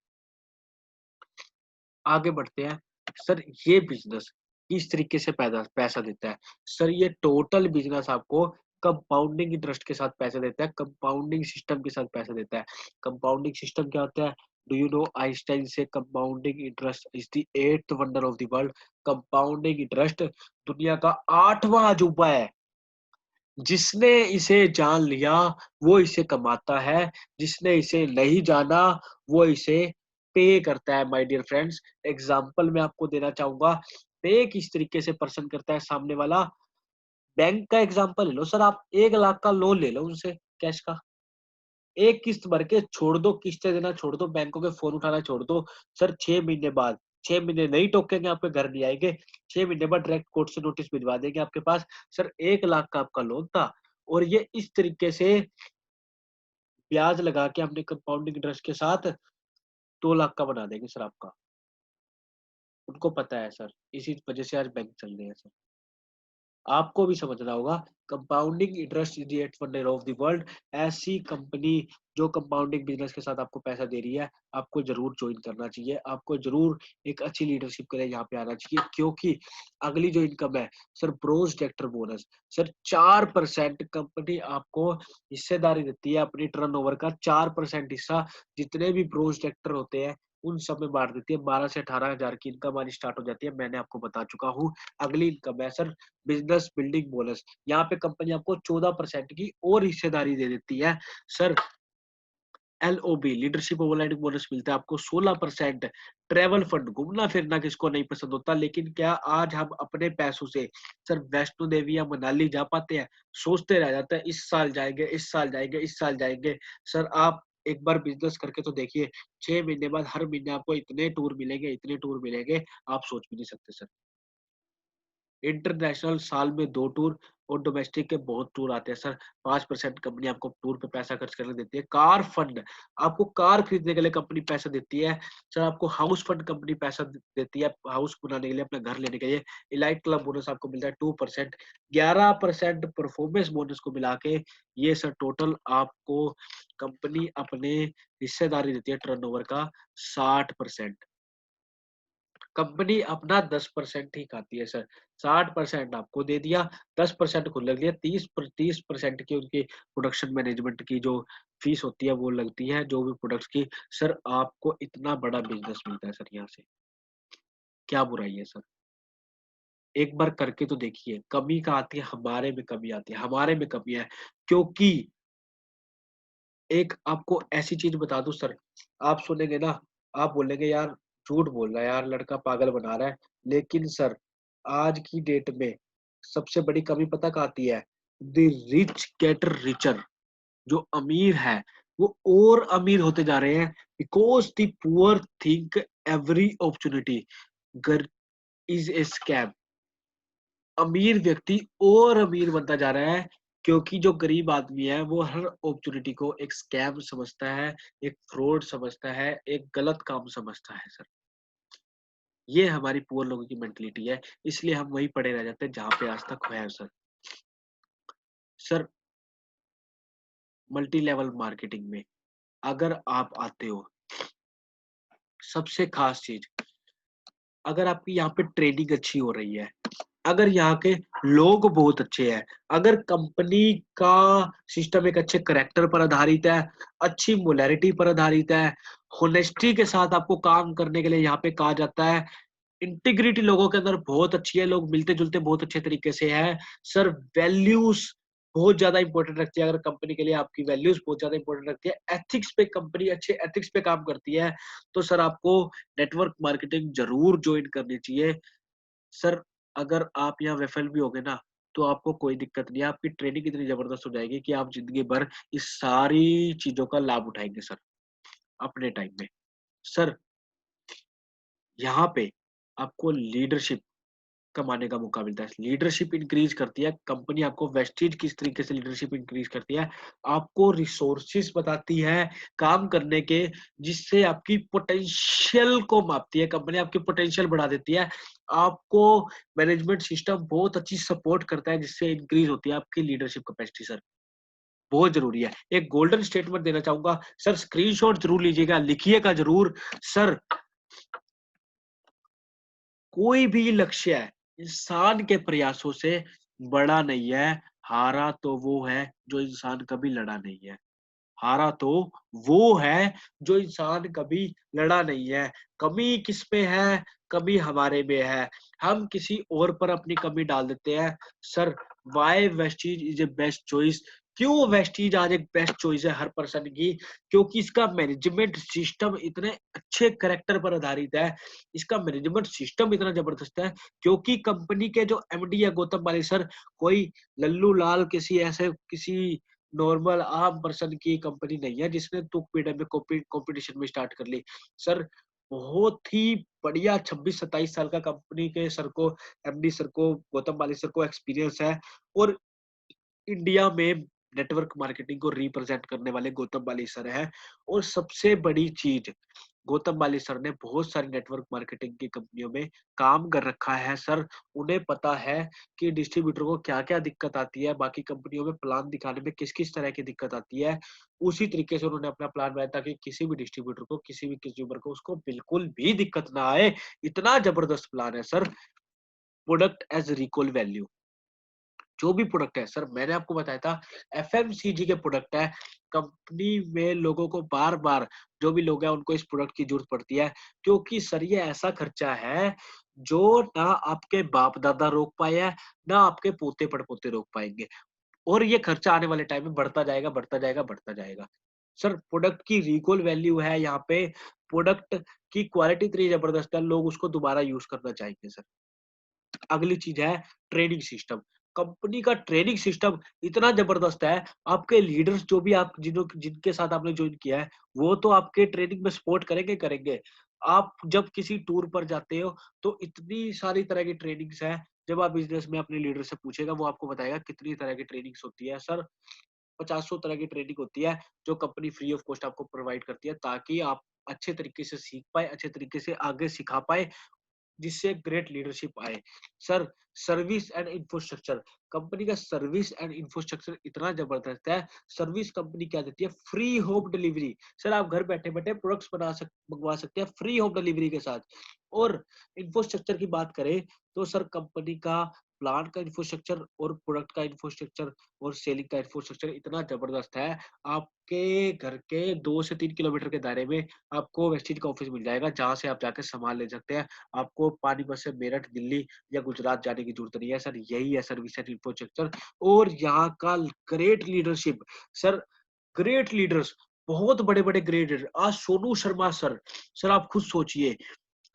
आगे बढ़ते हैं, सर ये बिज़नेस किस तरीके से पैदा पैसा देता है? सर ये टोटल बिज़नेस आपको कंपाउंडिंग इंटरेस्ट के साथ पैसे देता है, कंपाउंडिंग सिस्टम के साथ पैसे देता है। कंपाउंडिंग सिस्टम क्या होता है? डू यू नो आइंस्टाइन से compounding interest is the eighth wonder of the world. Compounding interest दुनिया का 8वां अजूबा है। जिसने इसे जान लिया वो इसे कमाता है, जिसने इसे नहीं जाना वो इसे पे करता है माय डियर फ्रेंड्स। एग्जांपल मैं आपको देना चाहूँगा, पे किस तरीके से पर्सन करता है सामने वाला। बैंक का एग्जांपल ले लो सर, आप 1 लाख का लोन ले लो उनसे कैश का। एक किस्त भर के छोड़ दो, किस्तें देना छोड़ दो, बैंकों के फ़ोन उठाना छोड़ दो। सर 6 महीने बाद, 6 महीने नहीं टोकेंगे, आपके घर नहीं आएँगे। 6 महीने बाद डायरेक्ट कोर्ट से नोटिस भिजवा देंगे आपके पास। सर 1 लाख का आपका लोन था और ये इस तरीके से ब्याज लगा के हमने कंपाउंडिंग इंटरेस्ट के साथ 2 लाख का बना देंगे सर आपका। उनको पता है सर, इसी वजह से आज बैंक चल रहे हैं सर। आपको भी समझना होगा, compounding interest is the eight wonder of the world. ऐसी कंपनी जो कंपाउंडिंग बिजनेस के साथ आपको पैसा दे रही है, आपको जरूर ज्वाइन करना चाहिए। आपको जरूर एक अच्छी लीडरशिप के लिए यहाँ पे आना चाहिए, क्योंकि अगली जो इनकम है sir, Bros director bonus. Sir 4% company आपको हिस्सेदारी देती है, अपनी टर्नओवर का 4% हिस्सा जितने भी ब्रोस डायरेक्टर होते हैं उन सब में बांट देती है। 12 से 18 हजार की इनकम आनी स्टार्ट हो जाती है, मैंने आपको बता चुका हूँ। अगली इनकम है सर, बिजनेस बिल्डिंग बोनस। यहाँ पे कंपनी आपको 14% की और हिस्सेदारी दे देती है sir. LOB leadership override bonus मिलता है आपको 16%। ट्रैवल फंड, घूमना फिरना किसको नहीं पसंद होता, लेकिन क्या आज हम अपने पैसों से सर वैष्णो देवी या मनाली जा पाते हैं? सोचते रह जाते हैं, इस साल जाएंगे, इस साल जाएंगे, इस साल जाएंगे। सर आप एक बार बिजनेस करके तो देखिए, 6 महीने बाद हर महीने आपको इतने टूर मिलेंगे, इतने टूर मिलेंगे, आप सोच भी नहीं सकते सर। इंटरनेशनल साल में 2 टूर और डोमेस्टिक के बहुत टूर आते हैं सर। 5% कंपनी आपको टूर पे पैसा खर्च करने देती है। कार फंड, आपको कार खरीदने के लिए कंपनी पैसा देती है। सर आपको हाउस फंड कंपनी पैसा देती है, हाउस बनाने के लिए, अपना घर लेने के लिए। इलाइट क्लब बोनस आपको मिलता है 2%। 11% परफॉर्मेंस बोनस को मिला के ये सर टोटल आपको कंपनी अपने हिस्सेदारी देती है टर्नओवर का 60%। कंपनी अपना 10% ही खाती है सर। 60% आपको दे दिया, 10% खुद लग लिया, 30% की उनकी प्रोडक्शन मैनेजमेंट की जो फीस होती है वो लगती है, जो भी प्रोडक्ट्स की। सर आपको इतना बड़ा बिजनेस मिलता है सर यहाँ से, क्या बुराई है सर? एक बार करके तो देखिए। कमी कहाँ आती है? हमारे में कमी आती है, हमारे में कमी है। क्योंकि एक आपको ऐसी चीज़ बता दूँ सर, आप सुनेंगे ना, आप बोलेंगे यार झूठ बोल रहा है यार, लड़का पागल बना रहा है। लेकिन सर आज की डेट में सबसे बड़ी कमी पता कहाँ आती है? The rich get richer. जो अमीर है वो और अमीर होते जा रहे हैं, because the poor think every opportunity गर इज़ ए स्कैम। अमीर व्यक्ति और अमीर बनता जा रहा है, क्योंकि जो गरीब आदमी है वो हर अपॉर्चुनिटी को एक स्कैम समझता है, एक फ्रॉड समझता है, एक गलत काम समझता है सर। ये हमारी पुअर लोगों की मेंटालिटी है, इसलिए हम वहीं पड़े रह जाते हैं जहाँ पे आज तक है sir. Sir multi level marketing में अगर आप आते हो, सबसे खास चीज़, अगर आपकी यहाँ पे ट्रेडिंग अच्छी हो रही है, अगर यहाँ के लोग बहुत अच्छे हैं, अगर कंपनी का सिस्टम एक अच्छे करैक्टर पर आधारित है, अच्छी मोरालिटी पर आधारित है, होनेस्टी के साथ आपको काम करने के लिए यहाँ पे कहा जाता है, इंटीग्रिटी लोगों के अंदर बहुत अच्छी है, लोग मिलते-जुलते बहुत अच्छे तरीके से हैं। सर वैल्यूज़ बहुत ज़्यादा इम्पोर्टेंट रखती है, अगर कंपनी के लिए आपकी वैल्यूज़ बहुत ज़्यादा इम्पोर्टेंट रखती है, एथिक्स पे कंपनी अच्छे एथिक्स पे काम करती है, तो सर आपको नेटवर्क मार्केटिंग ज़रूर जॉइन करनी चाहिए। सर अगर आप यहाँ विफल भी होगे ना, तो आपको कोई दिक्कत नहीं है, आपकी ट्रेनिंग इतनी ज़बरदस्त हो जाएगी कि आप ज़िंदगी भर इस सारी चीज़ों का लाभ उठाएँगे सर, अपने टाइम में। सर यहाँ पे आपको लीडरशिप कमाने का मौका मिलता है। लीडरशिप इंक्रीज़ करती है, कंपनी आपको वेस्टेज किस तरीके से लीडरशिप इंक्रीज़ करती है, आपको रिसोर्सेज़ बताती है काम करने के, जिससे आपकी पोटेंशियल को मापती है, कंपनी आपकी पोटेंशियल बढ़ा देती है। आपको मैनेजमेंट सिस्टम बहुत अच्छी सपोर्ट करता है, जिससे इंक्रीज़ होती है आपकी लीडरशिप कैपेसिटी सर, बहुत ज़रूरी है। एक गोल्डन स्टेटमेंट देना चाहूँगा, सर स्क्रीनशॉट ज़रूर लीजिएगा, लिखिएगा ज़रूर। सर कोई भी लक्ष्य है, इंसान के प्रयासों से बड़ा नहीं है, हारा तो वो है जो इंसान कभी लड़ा नहीं है। हारा तो वो है जो इंसान कभी लड़ा नहीं है। कमी किसमें है? कमी हमारे में है। हम किसी और पर अपनी कमी डाल देते हैं। Sir, why Vestige is a best choice? क्यों वेस्टीज आज एक बेस्ट चॉइस है हर पर्सन की? क्योंकि इसका मैनेजमेंट सिस्टम इतने अच्छे कैरेक्टर पर आधारित है। इसका मैनेजमेंट सिस्टम इतना जबरदस्त है, क्योंकि कंपनी के जो एमडी है गौतम वाले सर, कोई लल्लू लाल किसी ऐसे किसी नॉर्मल आम पर्सन की कंपनी नहीं है जिसने तुक पीटे में कंपटीशन में स्टार्ट कर ली। सर, बहुत ही बढ़िया 26-27 साल का कंपनी के सर को, एमडी सर को, गौतम बाली सर को एक्सपीरियंस है, और इंडिया में नेटवर्क मार्केटिंग को रिप्रेजेंट करने वाले गौतम बाली सर हैं। और सबसे बड़ी चीज, गौतम बाली सर ने बहुत सारी नेटवर्क मार्केटिंग की कंपनियों में काम कर रखा है सर। उन्हें पता है कि डिस्ट्रीब्यूटर को क्या-क्या दिक्कत आती है, बाकी कंपनियों में प्लान दिखाने में किस-किस तरह की दिक्कत आती है। उसी तरीके से उन्होंने अपना प्लान बनाया ताकि किसी भी डिस्ट्रीब्यूटर को, किसी भी कंज्यूमर को उसको बिल्कुल भी दिक्कत ना आए। इतना जबरदस्त प्लान है sir. Product as recall value, जो भी प्रोडक्ट है सर, मैंने आपको बताया था एफएमसीजी के प्रोडक्ट है। कंपनी में लोगों को बार-बार, जो भी लोग हैं उनको इस प्रोडक्ट की ज़रूरत पड़ती है, क्योंकि सर ये ऐसा खर्चा है जो ना आपके बाप-दादा रोक पाए हैं, ना आपके पोते-पड़पोते रोक पाएँगे। और ये खर्चा आने वाले टाइम में बढ़ता जाएगा, बढ़ता जाएगा, बढ़ता जाएगा। सर, प्रोडक्ट की रिकॉल वैल्यू है यहाँ पे, प्रोडक्ट की क्वालिटी इतनी ज़बरदस्त है, लोग उसको दोबारा यूज़ करना चाहेंगे सर। अगली चीज़ है ट्रेनिंग सिस्टम। कंपनी का ट्रेनिंग सिस्टम इतना ज़बरदस्त है, आपके लीडर्स जो भी आप जिनके साथ आपने जॉइन किया है, वो तो आपके ट्रेनिंग में सपोर्ट करेंगे करेंगे। आप जब किसी टूर पर जाते हो, तो इतनी सारी तरह की ट्रेनिंग्स हैं, जब आप बिज़नेस में अपने लीडर से पूछिएगा, वो आपको बताएगा कितनी तरह की ट्रेनिंग्स होती है। सर, पचासों तरह की ट्रेनिंग होती है, जो कंपनी फ्री ऑफ कॉस्ट आपको प्रोवाइड करती है, ताकि आप अच्छे तरीके से सीख पाएँ, अच्छे तरीके से आगे सिखा पाएँ, जिससे ग्रेट लीडरशिप आए। Sir, service and infrastructure, company का सर्विस एंड इंफ्रास्ट्रक्चर इतना जबरदस्त है। सर्विस कंपनी क्या देती है? Free home delivery. सर, आप घर बैठे-बैठे प्रोडक्ट्स मंगवा सकते हैं फ्री होम डिलीवरी के साथ। और इंफ्रास्ट्रक्चर की बात करें, तो सर कंपनी का प्लांट का इंफ्रास्ट्रक्चर और प्रोडक्ट का इंफ्रास्ट्रक्चर और सेलिंग का इंफ्रास्ट्रक्चर इतना जबरदस्त है, आपके घर के 2 से 3 किलोमीटर के दायरे में आपको वेस्टीज का ऑफिस मिल जाएगा, जहाँ से आप जाके सामान ले सकते हैं। आपको पानीपत से मेरठ, दिल्ली या गुजरात जाने की ज़रूरत नहीं है सर, यही है सर्विस एंड इंफ्रास्ट्रक्चर। और यहाँ का great leadership, sir, great leaders, बहुत बड़े-बड़े ग्रेट लीडर, आज सोनू शर्मा सर, सर आप खुद सोचिए,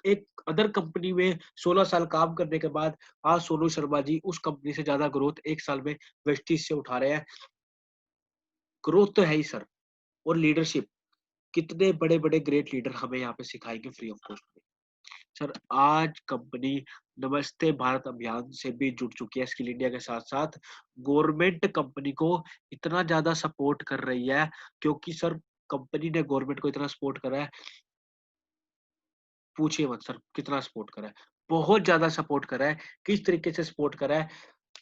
एक अदर कंपनी में 16 साल काम करने के बाद आज सोनू शर्मा जी उस कंपनी से ज़्यादा ग्रोथ 1 साल में वेस्टीज से उठा रहे हैं। ग्रोथ तो है ही सर, और लीडरशिप, कितने बड़े-बड़े ग्रेट लीडर हमें यहाँ पे सिखाएँगे फ्री ऑफ कॉस्ट में। सर, आज कंपनी नमस्ते भारत अभियान से भी जुड़ चुकी है स्किल इंडिया के साथ-साथ। गवर्नमेंट कंपनी को इतना ज़्यादा सपोर्ट कर रही है, क्योंकि सर कंपनी ने गवर्नमेंट को इतना सपोर्ट करा है, पूछिए मत सर कितना सपोर्ट करा है। बहुत ज़्यादा सपोर्ट करा है, किस तरीके से सपोर्ट करा है।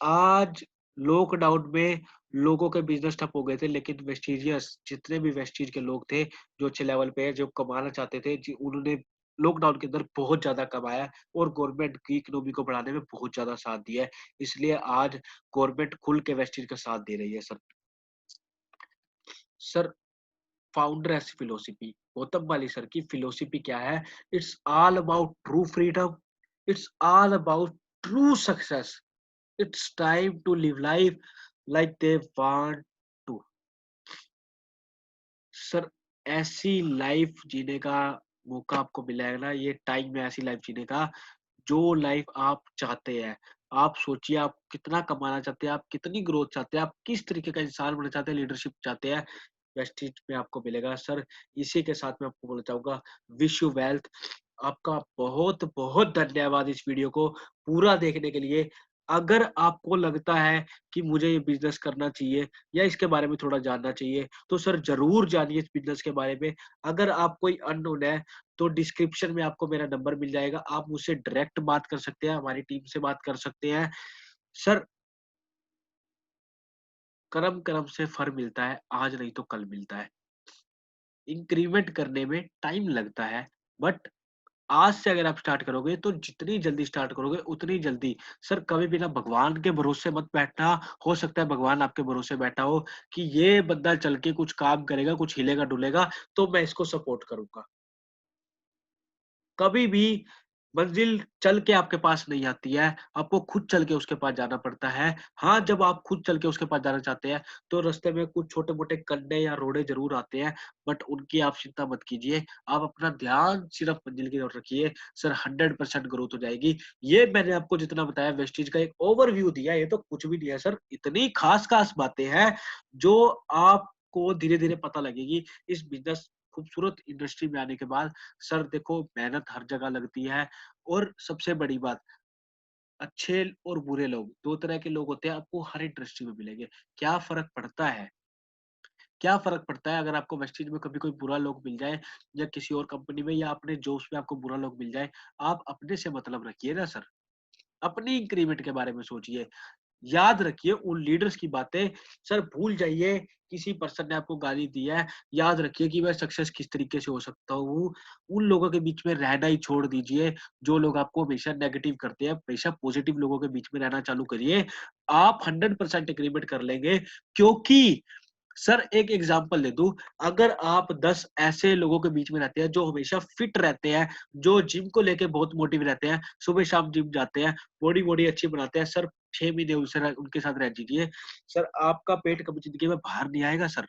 आज लॉकडाउन में लोगों के बिज़नेस ठप हो गए थे, लेकिन वेस्टिजियस जितने भी वेस्टिज के लोग थे, जो अच्छे लेवल पे है, जो कमाना चाहते थे, जी उन्होंने लॉकडाउन के अंदर बहुत ज़्यादा कमाया और गवर्नमेंट की इकोनॉमी को बढ़ाने में बहुत ज़्यादा साथ दिया है। इसलिए आज गवर्नमेंट खुल के वेस्टिज का साथ दे रही है सर। सर, फाउंडर ऐसी फिलॉसफी, गौतम वाली सर की फिलॉसफी क्या है? It's all about true freedom, it's all about true success, it's time to live life like they want to. Sir, ऐसी लाइफ जीने का मौका आपको मिला है ना, ये टाइम है ऐसी लाइफ जीने का, जो लाइफ आप चाहते हैं। आप सोचिए, आप कितना कमाना चाहते हैं, आप कितनी ग्रोथ चाहते हैं, आप किस तरीके का इंसान बनना चाहते हैं, लीडरशिप चाहते हैं, वेस्टीज में आपको मिलेगा सर। इसी के साथ मैं आपको बोलना चाहूँगा, विश यू वेल्थ। आपका बहुत-बहुत धन्यवाद इस वीडियो को पूरा देखने के लिए। अगर आपको लगता है कि मुझे ये बिज़नेस करना चाहिए या इसके बारे में थोड़ा जानना चाहिए, तो सर ज़रूर जानिए इस बिज़नेस के बारे में। अगर आप कोई अननोन है, तो डिस्क्रिप्शन में आपको मेरा नंबर मिल जाएगा। आप मुझसे डायरेक्ट बात कर सकते हैं, हमारी टीम से बात कर सकते हैं। सर, कर्म-कर्म से फल मिलता है, आज नहीं तो कल मिलता है। इंक्रीमेंट करने में टाइम लगता है, बट आज से अगर आप स्टार्ट करोगे तो जितनी जल्दी स्टार्ट करोगे उतनी जल्दी सर कभी भी ना भगवान के भरोसे मत बैठना। हो सकता है भगवान आपके भरोसे बैठा हो कि ये बंदा चल के कुछ काम करेगा, कुछ हिलेगा-डुलेगा तो मैं इसको सपोर्ट करूँगा। कभी भी मंज़िल चल के आपके पास नहीं आती है, आपको खुद चल के उसके पास जाना पड़ता है। हाँ, जब आप खुद चल के उसके पास जाना चाहते हैं, तो रास्ते में कुछ छोटे-मोटे कंडे या रोड़े ज़रूर आते हैं, बट उनकी आप चिंता मत कीजिए। आप अपना ध्यान सिर्फ़ मंज़िल की ओर रखिए, सर 100% ग्रोथ हो जाएगी। ये मैंने आपको जितना बताया वेस्टीज का एक ओवरव्यू दिया है, ये तो कुछ भी नहीं है सर। इतनी ख़ास-ख़ास बातें हैं, जो आपको धीरे-धीरे पता लगेगी इस बिज़नेस खूबसूरत इंडस्ट्री में आने के बाद। सर देखो मेहनत हर जगह लगती है और सबसे बड़ी बात अच्छे और बुरे लोग 2 तरह के लोग होते हैं आपको हर इंडस्ट्री में मिलेंगे। क्या फ़र्क पड़ता है? क्या फ़र्क पड़ता है अगर आपको वेस्टीज में कभी कोई बुरा लोग मिल जाए या किसी और कंपनी में या अपने जॉब्स में आपको बुरा लोग मिल जाए, आप अपने से मतलब रखिए ना सर। अपनी इंक्रीमेंट के बारे में सोचिए। याद रखिए उन लीडर्स की बातें, सर भूल जाइए किसी पर्सन ने आपको गाली दी है, याद रखिए कि मैं सक्सेस किस तरीके से हो सकता हूँ। उन लोगों के बीच में रहना ही छोड़ दीजिए, जो लोग आपको हमेशा नेगेटिव करते हैं, हमेशा पॉजिटिव लोगों के बीच में रहना चालू करिए। आप 100% एग्रीमेंट कर लेंगे क्योंकि सर एक एग्जांपल दे दूँ, अगर आप 10 ऐसे लोगों के बीच में रहते हैं जो हमेशा फिट रहते हैं, जो जिम को लेके बहुत मोटिव रहते हैं, सुबह-शाम जिम जाते हैं, बॉडी अच्छी बनाते हैं, सर 6 महीने उनके साथ रह लीजिए, सर आपका पेट कभी ज़िंदगी में बाहर नहीं आएगा सर।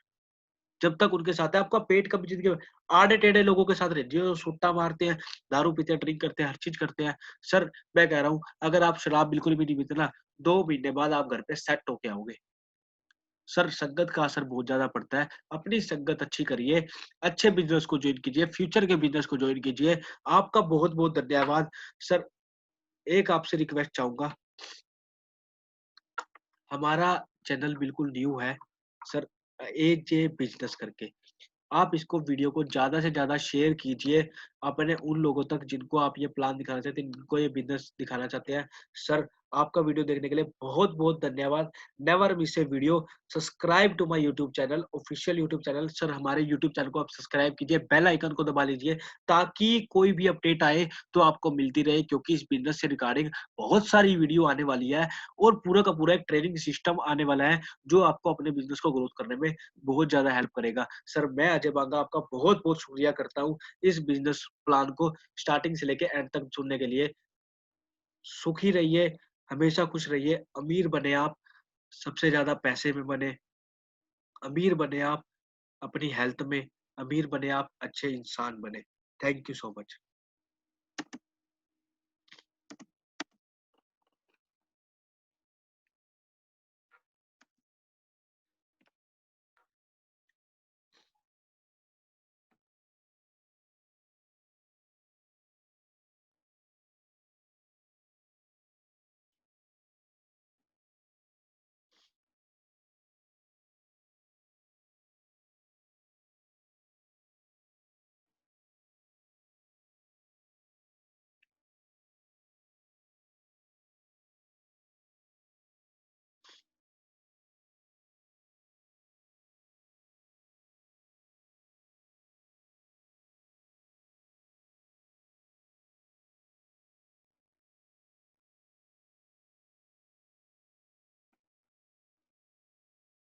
जब तक उनके साथ है, आपका पेट कभी ज़िंदगी में आड़े-टेढ़े लोगों के साथ रहिए, जो सुट्टा मारते हैं, दारू पीते हैं, ड्रिंक करते हैं, हर चीज़ करते हैं। सर मैं कह रहा हूँ, अगर आप शराब बिल्कुल भी नहीं पीते ना, 2 महीने बाद आप घर पे सेट होके आओगे। सर संगत का असर बहुत ज़्यादा पड़ता है। अपनी संगत अच्छी करिए, अच्छे बिज़नेस को जॉइन कीजिए, फ्यूचर के बिज़नेस को जॉइन कीजिए। आपका बहुत-बहुत धन्यवाद। सर एक आपसे रिक्वेस्ट चाहूँगा, हमारा चैनल बिल्कुल न्यू है, सर एजे बिज़नेस करके। आप इसको वीडियो को ज़्यादा से ज़्यादा शेयर कीजिए अपने उन लोगों तक जिनको आप ये प्लान दिखाना चाहते हैं, जिनको ये बिज़नेस दिखाना चाहते हैं। सर आपका वीडियो देखने के लिए बहुत-बहुत धन्यवाद। Never miss a video. Subscribe to my YouTube channel, official YouTube channel. Sir हमारे यूट्यूब चैनल को आप सब्सक्राइब कीजिए, बेल आइकन को दबा लीजिए ताकि कोई भी अपडेट आए तो आपको मिलती रहे क्योंकि इस बिज़नेस से रिगार्डिंग बहुत सारी वीडियो आने वाली है और पूरा का पूरा एक ट्रेनिंग सिस्टम आने वाला है, जो आपको अपने बिज़नेस को ग्रोथ करने में बहुत ज़्यादा हेल्प करेगा। सर मैं अजय बांगा आपका बहुत-बहुत शुक्रिया करता हूँ, इस बिज़नेस प्लान को स्टार्टिंग से लेके एंड तक सुनने के लिए। सुखी रहिए, हमेशा खुश रहिए, अमीर बने आप, सबसे ज़्यादा पैसे में बने, अमीर बने आप अपनी हेल्थ में, अमीर बने आप अच्छे इंसान बने। Thank you so much.